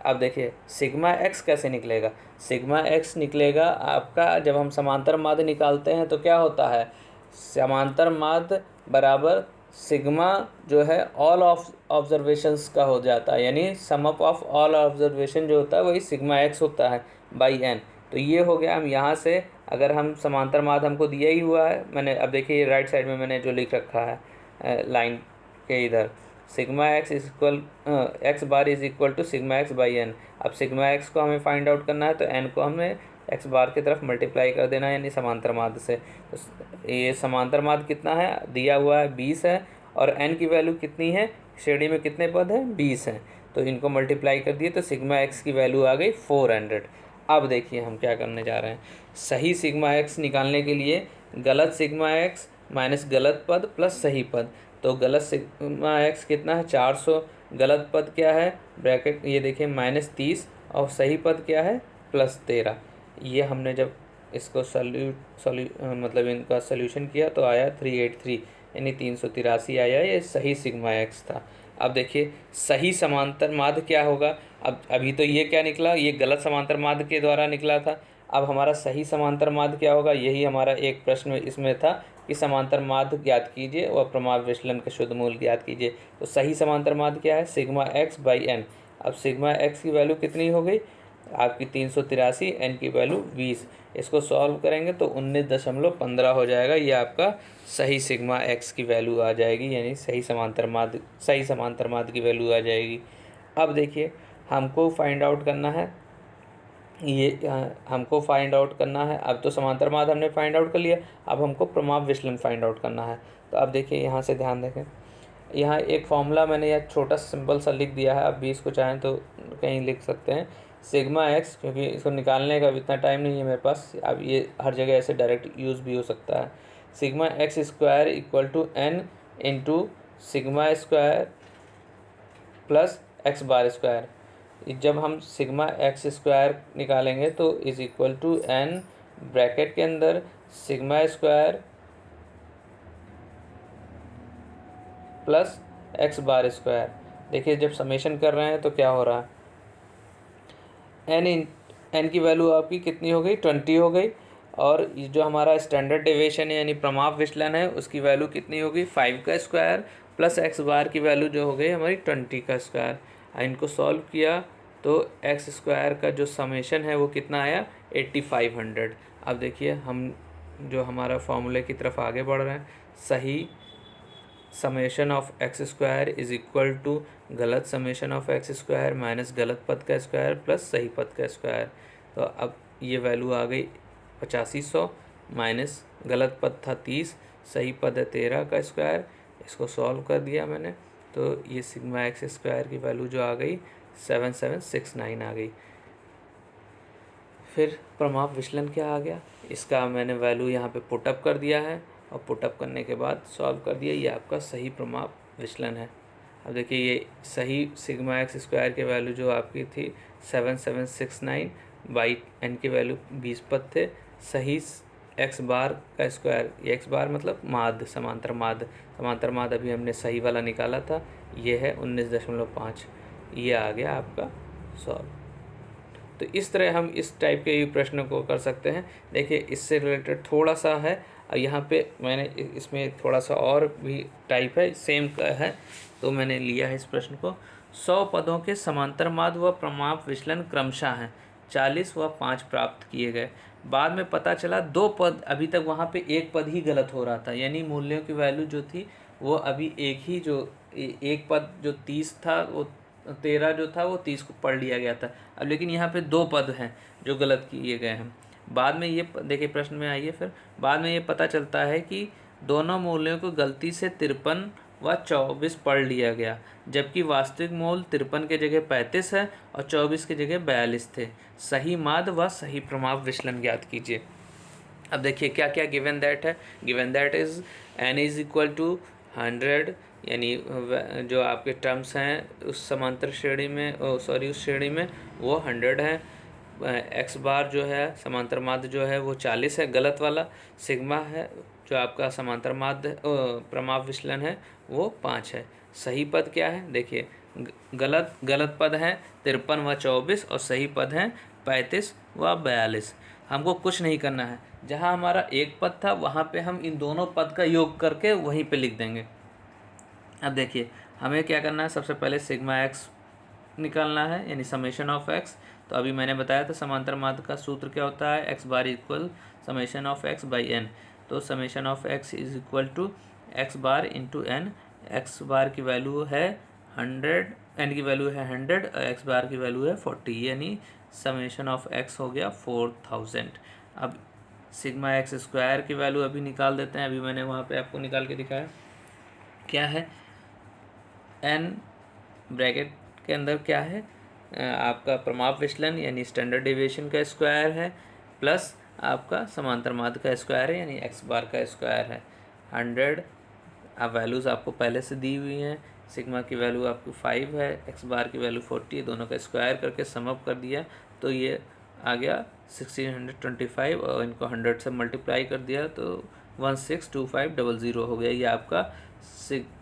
Speaker 1: अब देखिए सिग्मा एक्स कैसे निकलेगा, सिग्मा एक्स निकलेगा आपका जब हम समांतर माध्य निकालते हैं तो क्या होता है, समांतर माध्य बराबर सिग्मा जो है ऑल ऑफ ऑब्जर्वेशंस का हो जाता है, यानी sum up of all observation जो होता है वही सिग्मा एक्स होता है बाई एन। तो ये हो गया। हम यहाँ से अगर हम समांतर माध्य हमको दिया ही हुआ है, मैंने अब देखिए राइट साइड में मैंने जो लिख रखा है लाइन के इधर, sigma X equal X bar is equal to sigma X by N. अब सिग्मा एक्स को हमें फाइंड आउट करना है तो एन को हमें एक्स बार की तरफ मल्टीप्लाई कर देना है यानी समांतर माध्य से। तो ये समांतर माध्य कितना है दिया हुआ है 20 है और एन की वैल्यू कितनी है, श्रेणी में कितने पद हैं 20 हैं, तो इनको मल्टीप्लाई कर दिए तो सिग्मा एक्स की वैल्यू आ गई 400। अब देखिए हम क्या करने जा रहे हैं, सही सिग्मा एक्स निकालने के लिए गलत सिग्मा एक्स माइनस गलत पद प्लस सही पद। तो गलत सिग्मा एक्स कितना है 400, गलत पद क्या है ब्रैकेट ये देखिए -30 और सही पद क्या है +13। ये हमने जब इसको मतलब इनका सोल्यूशन किया तो आया 383 यानी 383 आया, ये सही सिग्मा एक्स था। अब देखिए सही समांतर माध्य क्या होगा, अब अभी तो ये क्या निकला, ये गलत समांतर माध्य के द्वारा निकला था। अब हमारा सही समांतर माध्य क्या होगा, यही हमारा एक प्रश्न इसमें था कि समांतर माध्य ज्ञात कीजिए और प्रमाप विचलन का शुद्ध मूल ज्ञात कीजिए। तो सही समांतर माध्य क्या है, सिग्मा एक्स बाई एन। अब सिग्मा एक्स की वैल्यू कितनी हो गई आपकी 383, एन की वैल्यू 20। इसको सॉल्व करेंगे तो 19.15 हो जाएगा, ये आपका सही सिग्मा एक्स की वैल्यू आ जाएगी, यानी सही समांतर माध्य की वैल्यू आ जाएगी। अब देखिए हमको फाइंड आउट करना है, अब तो समांतर माध्य हमने फाइंड आउट कर लिया, अब हमको प्रमाप विचलन फाइंड आउट करना है। तो अब देखिए यहाँ से ध्यान देखें, यहाँ एक फॉर्मूला मैंने यह छोटा सिंपल सा लिख दिया है, आप भी इसको चाहें तो कहीं लिख सकते हैं सिग्मा एक्स, क्योंकि इसको निकालने का इतना टाइम नहीं है मेरे पास, अब ये हर जगह ऐसे डायरेक्ट यूज़ भी हो सकता है। Sigma X square equal to N into sigma square plus X bar square. जब हम सिग्मा एक्स स्क्वायर निकालेंगे तो is equal to N bracket के अंदर sigma square plus X bar square. देखिए जब समेशन कर रहे हैं तो क्या हो रहा है, एन की वैल्यू आपकी कितनी हो गई 20 हो गई, और जो हमारा स्टैंडर्ड डेविएशन है यानी प्रमाप विचलन है उसकी वैल्यू कितनी होगी 5 का स्क्वायर प्लस एक्स बार की वैल्यू जो हो गई हमारी 20 का स्क्वायर। इनको सॉल्व किया तो एक्स स्क्वायर का जो समेशन है वो कितना आया 8500। अब देखिए हम जो हमारा फॉर्मूले की तरफ आगे बढ़ रहे हैं। सही summation of X square is equal to गलत summation of X square minus गलत पद का स्क्वायर प्लस सही पद का स्क्वायर। तो अब ये वैल्यू आ गई 8500 माइनस गलत पद था 30, सही पद है 13 का स्क्वायर। इसको सॉल्व कर दिया मैंने, तो ये सिग्मा एक्स स्क्वायर की वैल्यू जो आ गई 7769 आ गई। फिर प्रमाप विचलन क्या आ गया, इसका मैंने वैल्यू यहाँ पे पुटअप कर दिया है और पुटअप करने के बाद सॉल्व कर दिया। ये आपका सही प्रमाप विचलन है। अब देखिए ये सही सिग्मा एक्स स्क्वायर की वैल्यू जो आपकी थी 7769 बाई एन की वैल्यू 20 पद थे। सही एक्स बार का स्क्वायर, ये एक्स बार मतलब माध्य, समांतर माध्य अभी हमने सही वाला निकाला था, ये है 19.5। ये आ गया आपका सॉल्व। तो इस तरह हम इस टाइप के प्रश्न को कर सकते हैं। देखिए इससे रिलेटेड थोड़ा सा है, और यहाँ पे मैंने इसमें थोड़ा सा और भी टाइप है, सेम का है, तो मैंने लिया है इस प्रश्न को। 100 पदों के समांतर माध्य व प्रमाप विचलन क्रमशः हैं, 40 व 5 प्राप्त किए गए। बाद में पता चला 2 पद, अभी तक वहाँ पे एक पद ही गलत हो रहा था, यानी मूल्यों की वैल्यू जो थी वो अभी एक ही, जो एक पद जो 30 था वो 13 जो था वो 30 को पढ़ लिया गया था। अब लेकिन यहाँ पे 2 पद हैं जो गलत किए गए हैं। बाद में ये देखिए प्रश्न में आइए, फिर बाद में ये पता चलता है कि दोनों मूल्यों को गलती से 53 व 24 पढ़ लिया गया, जबकि वास्तविक मूल 53 के जगह 35 है और 24 की जगह 42 थे। सही माध्य व सही प्रमाप विचलन ज्ञात कीजिए। अब देखिए क्या क्या गिवन दैट है। Given that is n is equal to 100, यानी जो आपके टर्म्स हैं उस समांतर श्रेणी में, उस श्रेणी में वो 100 है। एक्स बार जो है समांतर माध्य जो है वो 40 है, गलत वाला। सिग्मा है जो आपका समांतर माध्य प्रमाप विचलन है वो 5 है। सही पद क्या है, देखिए गलत पद हैं 53 व 24 और सही पद हैं 35 व 42। हमको कुछ नहीं करना है, जहाँ हमारा एक पद था वहाँ पे हम इन दोनों पद का योग करके वहीं पे लिख देंगे। अब देखिए हमें क्या करना है, सबसे पहले सिग्मा एक्स निकालना है, यानी समेशन ऑफ एक्स। तो अभी मैंने बताया था समांतर माध्य का सूत्र क्या होता है, X bar equal summation of X by N. तो summation of X is equal to X bar into N. X bar की वैल्यू है 100, एन की वैल्यू है 100 और एक्स बार की वैल्यू है 40, यानी समेशन ऑफ एक्स हो गया 4000। अब सिग्मा एक्स स्क्वायर की वैल्यू अभी निकाल देते हैं। अभी मैंने वहाँ पे आपको निकाल के दिखाया क्या है, एन ब्रैकेट के अंदर क्या है आपका प्रमाप विचलन यानी स्टैंडर्ड डेविएशन का स्क्वायर है, प्लस आपका समांतर माध्य का स्क्वायर है यानी एक्स बार का स्क्वायर है 100। अब वैल्यूज़ आपको पहले से दी हुई हैं। सिग्मा की वैल्यू आपकी 5 है, एक्स बार की वैल्यू 40 है, दोनों का स्क्वायर करके सम अप कर दिया तो ये आ गया 1625 और इनको 100 से मल्टीप्लाई कर दिया तो 162500 हो गया। ये आपका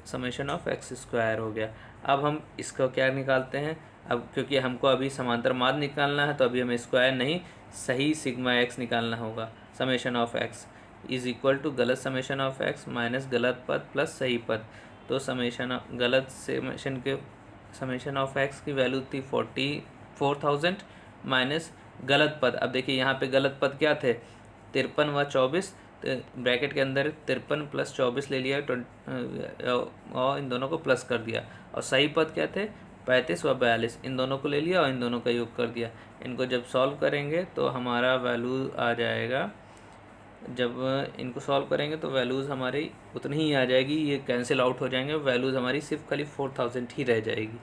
Speaker 1: समेशन ऑफ एक्स स्क्वायर हो गया। अब हम इसका क्या निकालते हैं, अब क्योंकि हमको अभी समांतर माध्य निकालना है तो अभी हमें स्क्वायर नहीं सही सिग्मा एक्स निकालना होगा। Summation of X is equal to गलत समेशन ऑफ एक्स माइनस गलत पद प्लस सही पद। तो गलत समेशन ऑफ एक्स की वैल्यू थी 4000 माइनस गलत पद। अब देखिए यहाँ पे गलत पद क्या थे 53 व 24, तो ब्रैकेट के अंदर 53 प्लस 24 ले लिया और इन दोनों को प्लस कर दिया। और सही पद क्या थे 35 व 42, इन दोनों को ले लिया और इन दोनों का योग कर दिया। इनको जब सॉल्व करेंगे तो हमारा वैल्यू आ जाएगा, जब इनको सॉल्व करेंगे तो वैल्यूज़ हमारी उतनी ही आ जाएगी, ये कैंसिल आउट हो जाएंगे, वैल्यूज़ हमारी सिर्फ खाली 4000 ही रह जाएगी,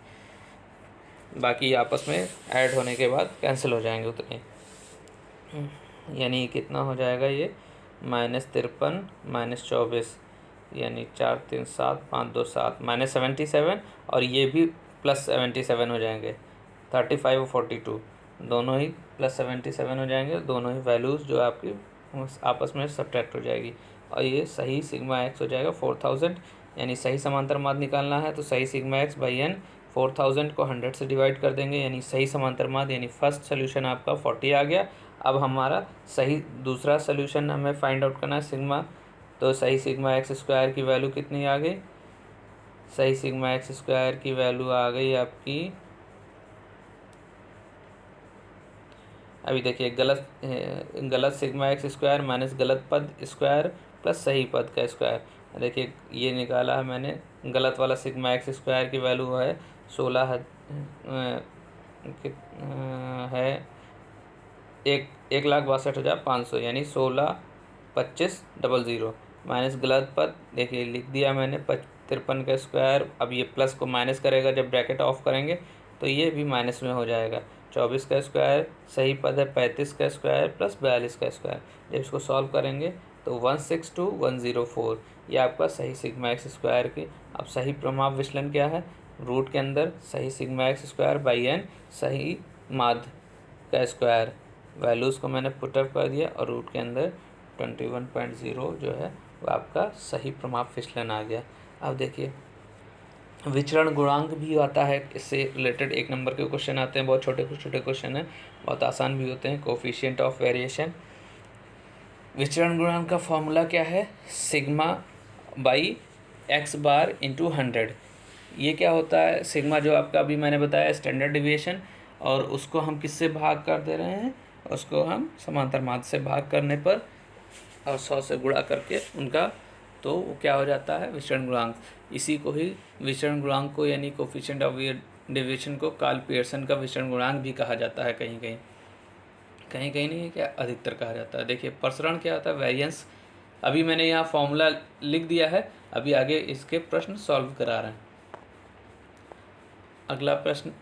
Speaker 1: बाकी आपस में ऐड होने के बाद कैंसिल हो जाएंगे उतने। यानी कितना हो जाएगा ये -53 - 24 यानी 4 3 7 5 2 7 -77 और ये भी +77 हो जाएंगे। 35 और 42 दोनों ही +77 हो जाएंगे। दोनों ही वैल्यूज़ जो आपकी आपस में सब्ट्रैक्ट हो जाएगी और ये सही सिग्मा एक्स हो जाएगा 4000। यानी सही समांतर माध्य निकालना है तो सही सिग्मा एक्स बाई एन 4000 को 100 से डिवाइड कर देंगे यानी सही समांतर माध्य यानी फर्स्ट सोल्यूशन आपका 40 आ गया। अब हमारा सही दूसरा सोल्यूशन हमें फाइंड आउट करना है सिग्मा, तो सही सिग्मा एक्स स्क्वायर की वैल्यू कितनी आ गई, सही सिग्मा एक्स स्क्वायर की वैल्यू आ गई आपकी अभी देखिए गलत सिग्मा एक्स स्क्वायर माइनस गलत पद स्क्वायर प्लस सही पद का स्क्वायर। देखिए ये निकाला है मैंने, गलत वाला सिग्मा एक्स स्क्वायर की वैल्यू है 16 है 1,62,500 यानी 16,25,00 माइनस गलत पद देखिए लिख दिया मैंने 53 का स्क्वायर। अब ये प्लस को माइनस करेगा जब ब्रैकेट ऑफ करेंगे तो ये भी माइनस में हो जाएगा। 24 का स्क्वायर सही पद है 35 का स्क्वायर प्लस 42 का स्क्वायर। जब इसको सॉल्व करेंगे तो 162,104 ये आपका सही सिग्मा एक्स स्क्वायर की। अब सही प्रमाप विचलन क्या है, रूट के अंदर सही sigma X square by N सही माध्य का स्क्वायर। वैल्यूज़ को मैंने पुटअप कर दिया और रूट के अंदर 21.0 जो है वो आपका सही प्रमाप विचलन आ गया। अब देखिए विचरण गुणांक भी आता है, इससे रिलेटेड 1 नंबर के क्वेश्चन आते हैं, बहुत छोटे छोटे क्वेश्चन हैं, बहुत आसान भी होते हैं। कोफिशिएंट ऑफ वेरिएशन, विचरण गुणांक का फॉर्मूला क्या है, sigma by X bar into 100। ये क्या होता है, सिग्मा जो आपका अभी मैंने बताया स्टैंडर्ड डिविएशन, और उसको हम किससे भाग कर दे रहे हैं, उसको हम समांतर माध्य से भाग करने पर और 100 से गुणा करके उनका, तो वो क्या हो जाता है विचरण गुणांक। इसी को ही विचरण गुणांक को यानी कोफिशिएंट ऑफ डेविएशन को कार्ल पियर्सन का विचरण गुणांक भी कहा जाता है, कहीं कहीं नहीं, क्या अधिकतर कहा जाता है। देखिए प्रसरण क्या होता है, वेरिएंस। अभी मैंने यहाँ फॉर्मूला लिख दिया है, अभी आगे इसके प्रश्न सॉल्व करा रहे हैं।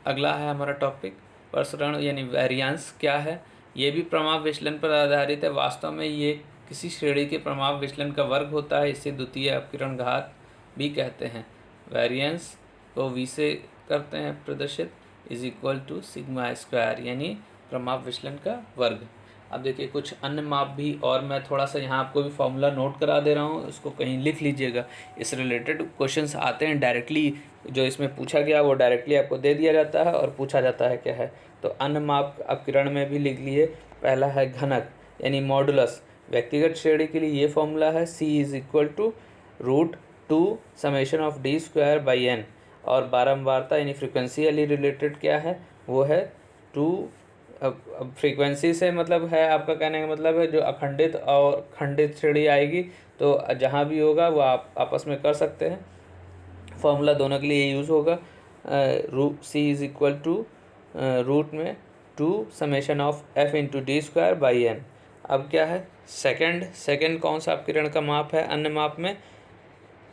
Speaker 1: अगला है हमारा टॉपिक प्रसरण यानी वेरिएंस क्या है। ये भी प्रमाप विचलन पर आधारित है। वास्तव में ये किसी श्रेणी के प्रमाप विचलन का वर्ग होता है, इसे द्वितीय अपकिरण घात भी कहते हैं। वेरिएंस को v से करते हैं प्रदर्शित, is equal to sigma square यानी प्रमाप विचलन का वर्ग। अब देखिए कुछ अन्य माप भी, और मैं थोड़ा सा यहाँ आपको भी फॉर्मूला नोट करा दे रहा हूँ, उसको कहीं लिख लीजिएगा। इस रिलेटेड क्वेश्चंस आते हैं डायरेक्टली, जो इसमें पूछा गया वो डायरेक्टली आपको दे दिया जाता है और पूछा जाता है क्या है। तो अन्य माप अपकिरण में भी लिख लिए। पहला है घनक यानी मॉडुलस। व्यक्तिगत श्रेणी के लिए ये फॉर्मूला है C is equal to √2 summation of d square by n। और बारंबारता यानी फ्रीक्वेंसी वाली रिलेटेड क्या है, वो है 2। अब फ्रीक्वेंसी से मतलब है, आपका कहने का मतलब है जो अखंडित और खंडित श्रेणी आएगी तो जहाँ भी होगा वो आप आपस में कर सकते हैं। फॉर्मूला दोनों के लिए यूज़ होगा। C is equal to root में 2 summation of f into D square by N. अब क्या है सेकंड कौन सा अपकिरण का माप है अन्य माप में,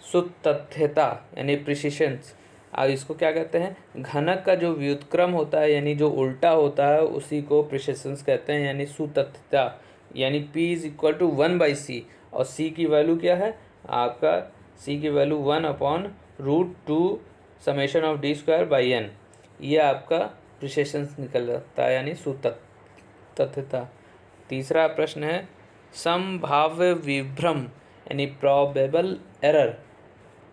Speaker 1: सुतथ्यता यानी प्रिसिशंस। अब इसको क्या कहते हैं, घनक का जो व्युत्क्रम होता है यानी जो उल्टा होता है उसी को प्रिसिशंस कहते हैं यानी सुतथ्यता। यानी P is equal to 1/c और C की वैल्यू क्या है आपका, C की value 1/√2 summation of D square by N. ये आपका प्रिसिशंस निकल जाता है यानी सुतथ्यता। तीसरा प्रश्न है संभाव्य विभ्रम यानी प्रोबेबल एरर।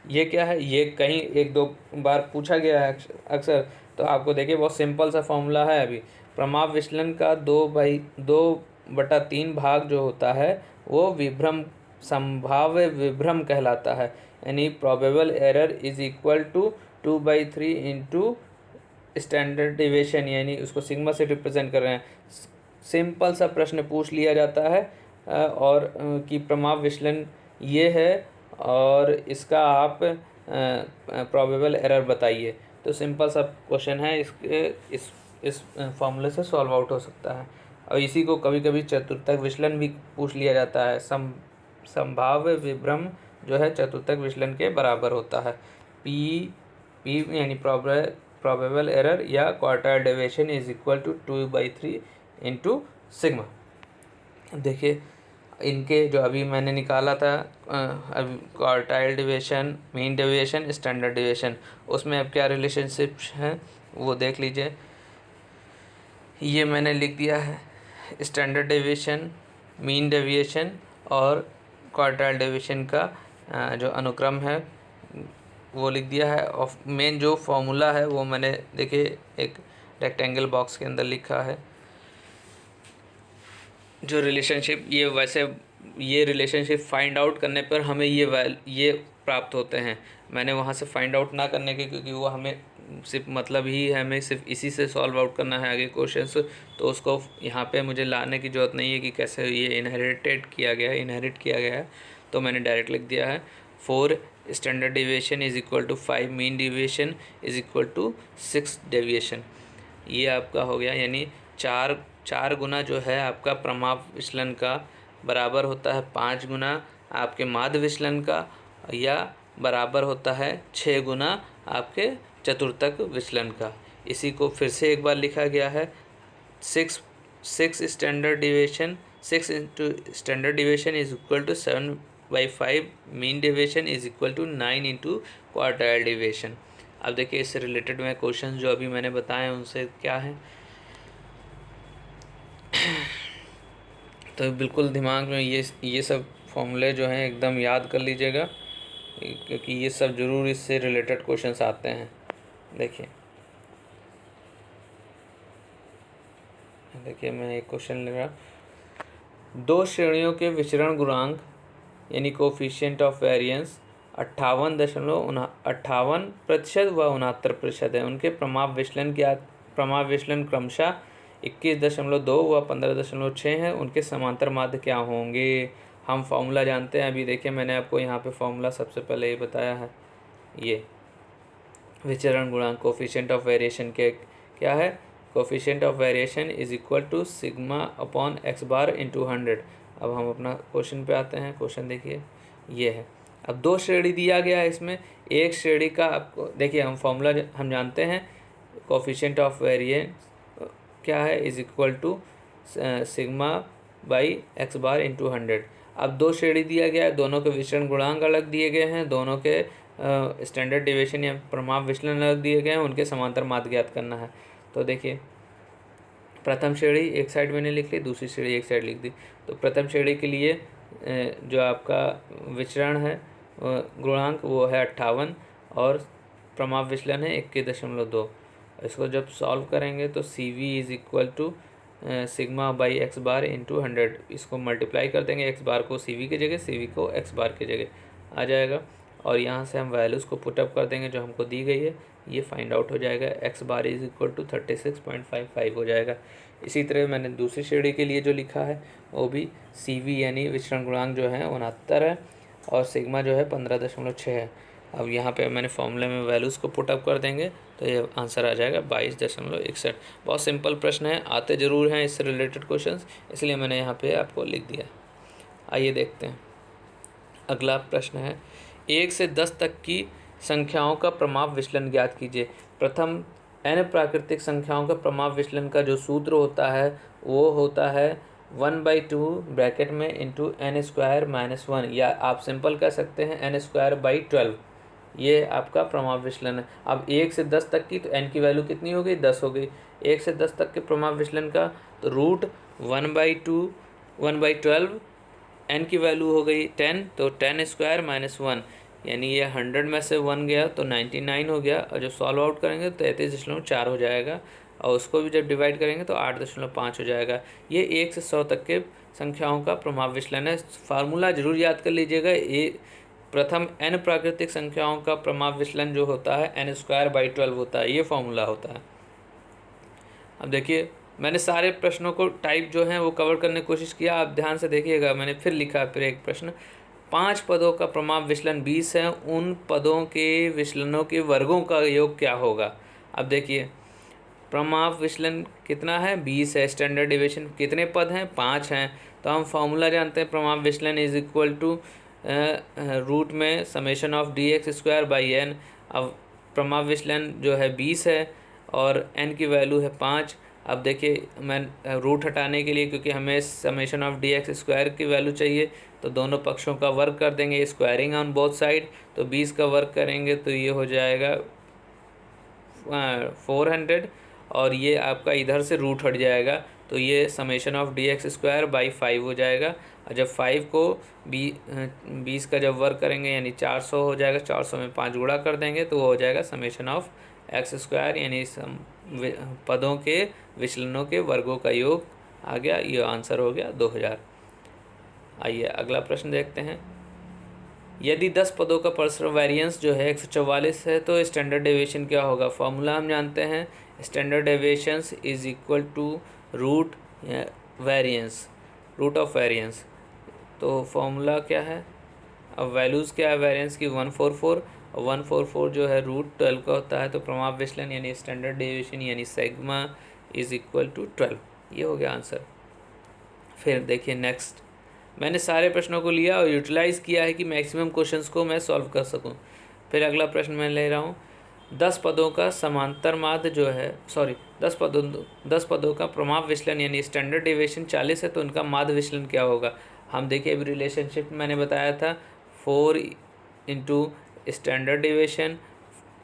Speaker 1: ये क्या है, ये कहीं 1-2 बार पूछा गया है अक्सर, तो आपको देखिए बहुत सिंपल सा फॉर्मूला है। अभी प्रमाप विचलन का 2/3 भाग जो होता है वो विभ्रम, संभाव्य विभ्रम कहलाता है। यानी probable error is equal to 2/3 into standard deviation, यानी उसको सिग्मा से रिप्रेजेंट कर रहे हैं। सिंपल सा प्रश्न पूछ लिया जाता है और कि प्रमाप विचलन ये है और इसका आप प्रोबेबल एरर बताइए। तो सिंपल सा क्वेश्चन है, इस फॉर्मूले से सॉल्व आउट हो सकता है। और इसी को कभी कभी चतुर्थक विचलन भी पूछ लिया जाता है। संभाव्य विभ्रम जो है चतुर्थक विचलन के बराबर होता है। पी यानी प्रोबेबल एरर या quartile deviation is equal to 2/3 into sigma. देखिए इनके जो अभी मैंने निकाला था अभी quartile deviation, mean deviation, standard deviation, उसमें अब क्या रिलेशनशिप हैं वो देख लीजिए। ये मैंने लिख दिया है स्टैंडर्ड डेविएशन, मीन डेविएशन और क्वार्टाइल डेविएशन का जो अनुक्रम है वो लिख दिया है। और मेन जो फॉर्मूला है वो मैंने देखिए एक रेक्टेंगल बॉक्स के अंदर लिखा है। जो रिलेशनशिप ये रिलेशनशिप फाइंड आउट करने पर हमें ये प्राप्त होते हैं। मैंने वहाँ से फाइंड आउट ना करने के, क्योंकि वो हमें सिर्फ मतलब ही है हमें सिर्फ इसी से सॉल्व आउट करना है आगे क्वेश्चंस, तो उसको यहाँ पे मुझे लाने की ज़रूरत नहीं है कि कैसे ये इनहेरिट किया गया है, तो मैंने डायरेक्ट लिख दिया है 4 standard deviation is equal to 5 mean deviation is equal to 6 deviation. ये आपका हो गया, यानी चार गुना जो है आपका प्रमाप विचलन का बराबर होता है 5 गुना आपके माध्य विचलन का, या बराबर होता है 6 गुना आपके चतुर्थक विचलन का। इसी को फिर से एक बार लिखा गया है 6 standard deviation 6 into standard deviation is equal to 7/5 mean deviation is equal to 9 into quartile deviation. अब देखिए इससे रिलेटेड में क्वेश्चन जो अभी मैंने बताए हैं उनसे क्या है, तो बिल्कुल दिमाग में ये सब फॉर्मूले जो हैं एकदम याद कर लीजिएगा, क्योंकि ये सब ज़रूर इससे रिलेटेड क्वेश्चंस आते हैं। देखिए मैं एक क्वेश्चन ले रहा, 2 श्रेणियों के विचरण गुणांक यानी कोफिशिएंट ऑफ वेरिएंस 58% व 69% है। उनके प्रमाप विचलन क्रमशः 21.2 व 15.6 है। उनके समांतर माध्य क्या होंगे? हम फॉर्मूला जानते हैं। अभी देखिए मैंने आपको यहाँ पे फॉर्मूला सबसे पहले ये बताया है, ये विचरण गुणांक कोफिशिएंट ऑफ वेरिएशन के क्या है, coefficient of variation is equal to sigma upon X bar into 100। अब हम अपना क्वेश्चन पे आते हैं। क्वेश्चन देखिए ये है, अब 2 श्रेणी दिया गया है, इसमें एक श्रेणी का आपको देखिए हम फॉर्मूला हम जानते हैं, कोफिशिएंट ऑफ वेरिएंस क्या है is equal to sigma by X bar into 100। अब 2 श्रेणी दिया गया है, दोनों के विचरण गुणांक अलग दिए गए हैं, दोनों के स्टैंडर्ड डिविएशन या प्रमाप विचलन अलग दिए गए हैं, उनके समांतर माध्य ज्ञात करना है। तो देखिए प्रथम श्रेणी एक साइड मैंने लिख ली, दूसरी श्रेणी एक साइड लिख दी। तो प्रथम श्रेणी के लिए जो आपका विचरण है गुणांक वो है 58 और प्रमाप विचलन है 21.2। इसको जब सॉल्व करेंगे तो C V is equal to sigma by X bar into 100। इसको मल्टीप्लाई कर देंगे, एक्स बार को सी वी की जगह, सी वी को एक्स बार की जगह आ जाएगा, और यहाँ से हम वैल्यूज़ को पुटअप कर देंगे जो हमको दी गई है, ये फाइंड आउट हो जाएगा। X bar is equal to 36.55 हो जाएगा। इसी तरह मैंने दूसरी श्रेणी के लिए जो लिखा है वो भी सी वी यानी विचरण गुणांक जो है 69 है और सिग्मा जो है 15.6 है। अब यहाँ पे मैंने फॉर्मूले में वैल्यूज़ को पुटअप कर देंगे तो ये आंसर आ जाएगा 22.61। बहुत सिंपल प्रश्न है, आते ज़रूर हैं इससे रिलेटेड क्वेश्चंस, इसलिए मैंने यहाँ पे आपको लिख दिया। आइए देखते हैं अगला प्रश्न है, 1 से 10 तक की संख्याओं का प्रमाप विचलन ज्ञात कीजिए। प्रथम n प्राकृतिक संख्याओं का प्रमाप विचलन का जो सूत्र होता है वो होता है 1/2 ब्रैकेट में इंटू n स्क्वायर माइनस 1, या आप सिंपल कह सकते हैं n स्क्वायर बाई 12। ये आपका प्रमाप विचलन है। अब 1 से 10 तक की, तो n की वैल्यू कितनी हो गई? 10 हो गई। 1 से 10 तक के प्रमाप विचलन का तो रूट 1/12 n की वैल्यू हो गई 10, तो 10 स्क्वायर माइनस 1, यानी ये 100 में से 1 गया तो 99 हो गया, और जब सॉल्व आउट करेंगे तो 33.4 हो जाएगा, और उसको भी जब डिवाइड करेंगे तो 8.5 हो जाएगा। ये 1 से 100 तक के संख्याओं का प्रमाप विचलन है। फार्मूला जरूर याद कर लीजिएगा, ये प्रथम n प्राकृतिक संख्याओं का प्रमाप विचलन जो होता है n स्क्वायर बाई 12 होता है, ये फॉर्मूला होता है। अब देखिए मैंने सारे प्रश्नों को टाइप जो हैं वो कवर करने की कोशिश किया, आप ध्यान से देखिएगा। मैंने फिर लिखा फिर एक प्रश्न, 5 पदों का प्रमाप विचलन 20 है, उन पदों के विचलनों के वर्गों का योग क्या होगा? अब देखिए प्रमाप विचलन कितना है? 20 है। स्टैंडर्ड डिविएशन कितने पद हैं? 5 हैं। तो हम फॉर्मूला जानते हैं, प्रमाप विचलन इज इक्वल टू रूट में summation of D X square by N. अब प्रमाप विचलन जो है 20 है और n की वैल्यू है 5। अब देखिए मैं रूट हटाने के लिए, क्योंकि हमें summation of D X square की वैल्यू चाहिए, तो दोनों पक्षों का वर्ग कर देंगे, स्क्वायरिंग ऑन बोथ साइड। तो 20 का वर्ग करेंगे तो ये हो जाएगा 400, और ये आपका इधर से रूट हट जाएगा, तो ये summation of D X square by 5 हो जाएगा। और जब 5 को 20 का जब वर्ग करेंगे यानी 400 हो जाएगा, 400 में 5 गुणा कर देंगे तो वो हो जाएगा समेशन ऑफ एक्स स्क्वायर, यानी पदों के विचलनों के वर्गों का योग आ गया। ये आंसर हो गया 2000। आइए अगला प्रश्न देखते हैं। यदि 10 पदों का परस्पर वेरिएंस जो है 144 है तो स्टैंडर्ड डेविएशन क्या होगा। फॉर्मूला हम जानते हैं, standard deviations is equal to root variance, root of variance. तो फॉर्मूला क्या है, अब वैल्यूज़ क्या है वेरिएंस की 144, और 144 जो है रूट 12 का होता है। तो प्रमाप विचलन यानी स्टैंडर्ड डेविएशन यानी सिग्मा इज इक्वल टू 12। ये हो गया आंसर। फिर देखिए नेक्स्ट, मैंने सारे प्रश्नों को लिया और यूटिलाइज़ किया है कि मैक्सिमम क्वेश्चंस को मैं सॉल्व कर सकूं। फिर अगला प्रश्न मैं ले रहा हूं, 10 पदों का समांतर माध्य जो है, 10 पदों का प्रमाप विचलन यानी स्टैंडर्ड डेविएशन 40 है तो उनका माध्य विचलन क्या होगा। हम देखिए अभी रिलेशनशिप मैंने बताया था, 4 into standard deviation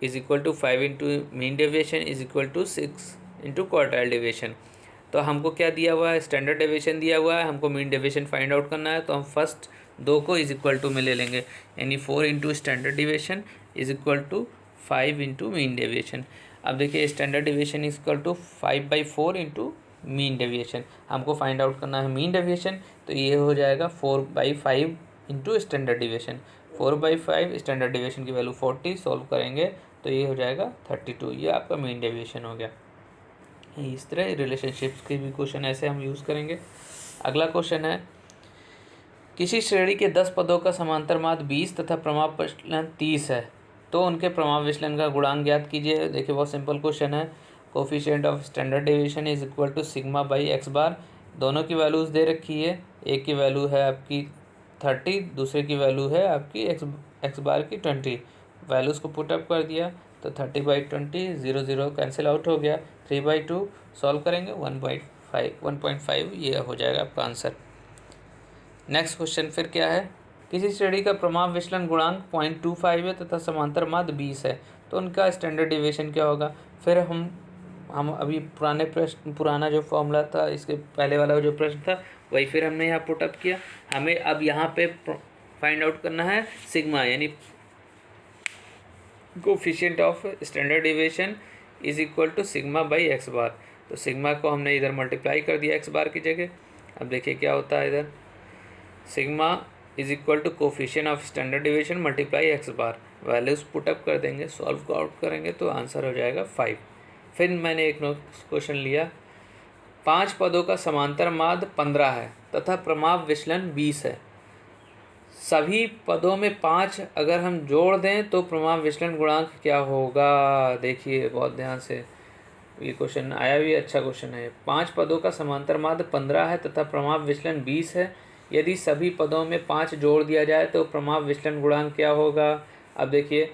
Speaker 1: is equal to 5 into mean deviation is equal to 6 into quartile deviation. तो हमको क्या दिया हुआ है, स्टैंडर्ड डेविएशन दिया हुआ है, हमको मीन डेविएशन फाइंड आउट करना है। तो हम फर्स्ट दो को इज इक्वल टू में ले लेंगे, यानी 4 into standard deviation is equal to 5 into mean deviation. अब देखिए standard deviation is equal to 5/4 into mean deviation. हमको फाइंड आउट करना है मीन डेविएशन, तो ये हो जाएगा 4/5 into standard deviation. 4/5 standard deviation की वैल्यू 40, सॉल्व करेंगे तो ये हो जाएगा 32। ये आपका मीन डेविएशन हो गया। इस तरह रिलेशनशिप्स के भी क्वेश्चन ऐसे हम यूज़ करेंगे। अगला क्वेश्चन है, किसी श्रेणी के 10 पदों का समांतर माध्य 20 तथा प्रमाप विचलन 30 है तो उनके प्रमाप विचलन का गुणांक ज्ञात कीजिए। देखिए बहुत सिंपल क्वेश्चन है, coefficient of standard deviation is equal to sigma by X bar. दोनों की वैल्यूज़ दे रखी है, एक की वैल्यू है आपकी 30, दूसरे की वैल्यू है आपकी एक्स बार की 20। वैल्यूज़ को पुटअप कर दिया तो 30/20 0 0 कैंसिल आउट हो गया, 3/2 सॉल्व करेंगे 1.5 ये हो जाएगा आपका आंसर। नेक्स्ट क्वेश्चन फिर क्या है, किसी श्रेणी का प्रमाप विचलन गुणांक 0.25 है तथा समांतर माध्य 20 है तो उनका स्टैंडर्ड डेविएशन क्या होगा। फिर हम अभी पुराना जो फॉर्मूला था, इसके पहले वाला जो प्रश्न था वही फिर हमने यहाँ पुटअप किया। हमें अब यहाँ पे फाइंड आउट करना है सिग्मा, यानी coefficient of standard deviation is equal to sigma by X bar. तो सिग्मा को हमने इधर मल्टीप्लाई कर दिया एक्स बार की जगह। अब देखिए क्या होता है, इधर sigma is equal to coefficient of standard deviation multiply X bar. Values put up कर देंगे, सॉल्व आउट करेंगे तो आंसर हो जाएगा 5। फिर मैंने एक क्वेश्चन लिया, 5 पदों का समांतर माध्य 15 है तथा प्रमाप विचलन 20 है। सभी पदों में 5 अगर हम जोड़ दें तो प्रमाप विचलन गुणांक क्या होगा। देखिए बहुत ध्यान से, ये क्वेश्चन आया भी अच्छा क्वेश्चन है। 5 पदों का समांतर माध्य 15 है तथा प्रमाप विचलन 20 है। यदि सभी पदों में 5 जोड़ दिया जाए तो प्रमाप विचलन गुणांक क्या होगा। अब देखिए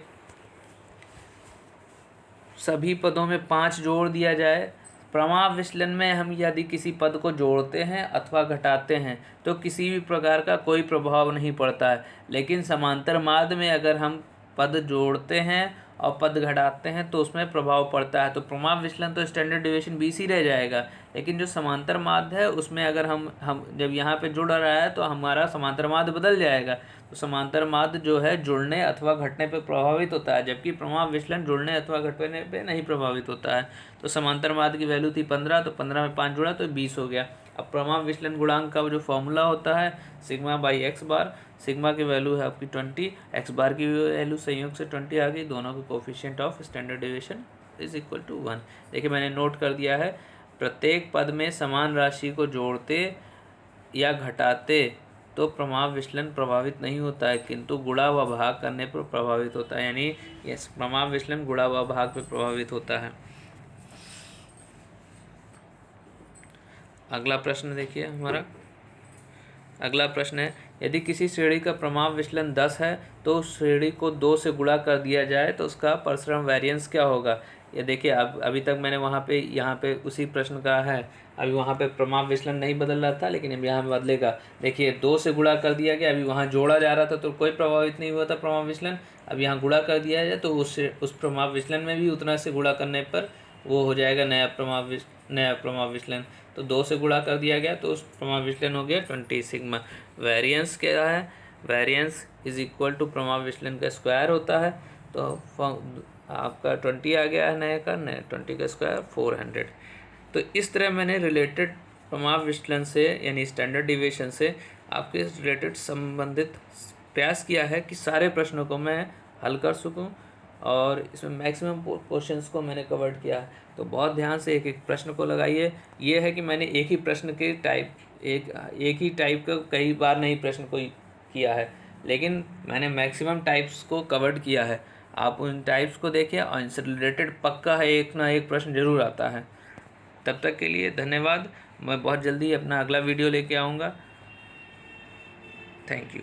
Speaker 1: सभी पदों में 5 जोड़ दिया जाए, प्रमाप विचलन में हम यदि किसी पद को जोड़ते हैं अथवा घटाते हैं तो किसी भी प्रकार का कोई प्रभाव नहीं पड़ता है, लेकिन समांतर माध्य में अगर हम पद जोड़ते हैं और पद घटाते हैं तो उसमें प्रभाव पड़ता है। तो प्रमाप विचलन तो स्टैंडर्ड डेविएशन 20 ही रह जाएगा, लेकिन जो समांतर माध्य है उसमें अगर हम जब यहाँ पे जुड़ रहा है तो हमारा समांतर माध्य बदल जाएगा। तो समांतर माध्य जो है जुड़ने अथवा घटने पर प्रभावित होता है, जबकि प्रमाप विचलन जुड़ने अथवा घटने पे नहीं प्रभावित होता है। तो समांतर माध्य की वैल्यू थी 15, तो 15 में 5 जुड़ा तो 20 हो गया। अब प्रमाप विचलन गुणांक का जो फॉर्मूला होता है sigma by X bar. Sigma की वैल्यू है आपकी 20, एक्स बार की वैल्यू संयोग से 20 आ गई, दोनों के coefficient of standard deviation is equal to 1। देखिए मैंने नोट कर दिया है, प्रत्येक पद में समान राशि को जोड़ते या घटाते तो प्रमाप विचलन प्रभावित नहीं होता है, किंतु गुणा व भाग करने पर प्रभावित होता है। यानी ये प्रमाप विचलन गुणा व भाग पर प्रभावित होता है। अगला प्रश्न देखिए, हमारा अगला प्रश्न है, यदि किसी श्रेणी का प्रमाप विचलन 10 है तो उस श्रेणी को 2 से गुणा कर दिया जाए तो उसका परस्पर वेरिएंस क्या होगा। ये देखिए अभी तक मैंने यहाँ पे उसी प्रश्न का है, अभी वहाँ पे प्रमाप विचलन नहीं बदल रहा था, लेकिन अब यहाँ बदलेगा। देखिए 2 से गुणा कर दिया गया, अभी वहाँ जोड़ा जा रहा था तो कोई प्रभावित नहीं हुआ था प्रमाप विचलन। अब यहाँ गुणा कर दिया जाए तो उस प्रमाप विचलन में भी उतना से गुणा करने पर वो हो जाएगा नया प्रमाप विचलन। तो 2 से गुणा कर दिया गया तो उस प्रमाप विचलन हो गया 20 सिग्मा। वेरिएंस क्या है, वेरिएंस इज इक्वल टू प्रमाप विचलन का स्क्वायर होता है। तो आपका 20 आ गया है नए का, 20 का स्क्वायर 400। तो इस तरह मैंने रिलेटेड प्रमाप विचलन से यानी स्टैंडर्ड डेविएशन से आपके रिलेटेड संबंधित प्रयास किया है कि सारे प्रश्नों को मैं हल कर सकूं और इसमें मैक्सिमम क्वेश्चंस को मैंने कवर्ड किया है। तो बहुत ध्यान से एक एक प्रश्न को लगाइए। ये है कि मैंने एक ही प्रश्न के टाइप एक ही टाइप का कई बार नहीं प्रश्न को किया है, लेकिन मैंने मैक्सिमम टाइप्स को कवर्ड किया है। आप उन टाइप्स को देखिए और इनसे रिलेटेड पक्का है एक ना एक प्रश्न ज़रूर आता है। तब तक के लिए धन्यवाद। मैं बहुत जल्दी अपना अगला वीडियो लेके आऊँगा। Thank you.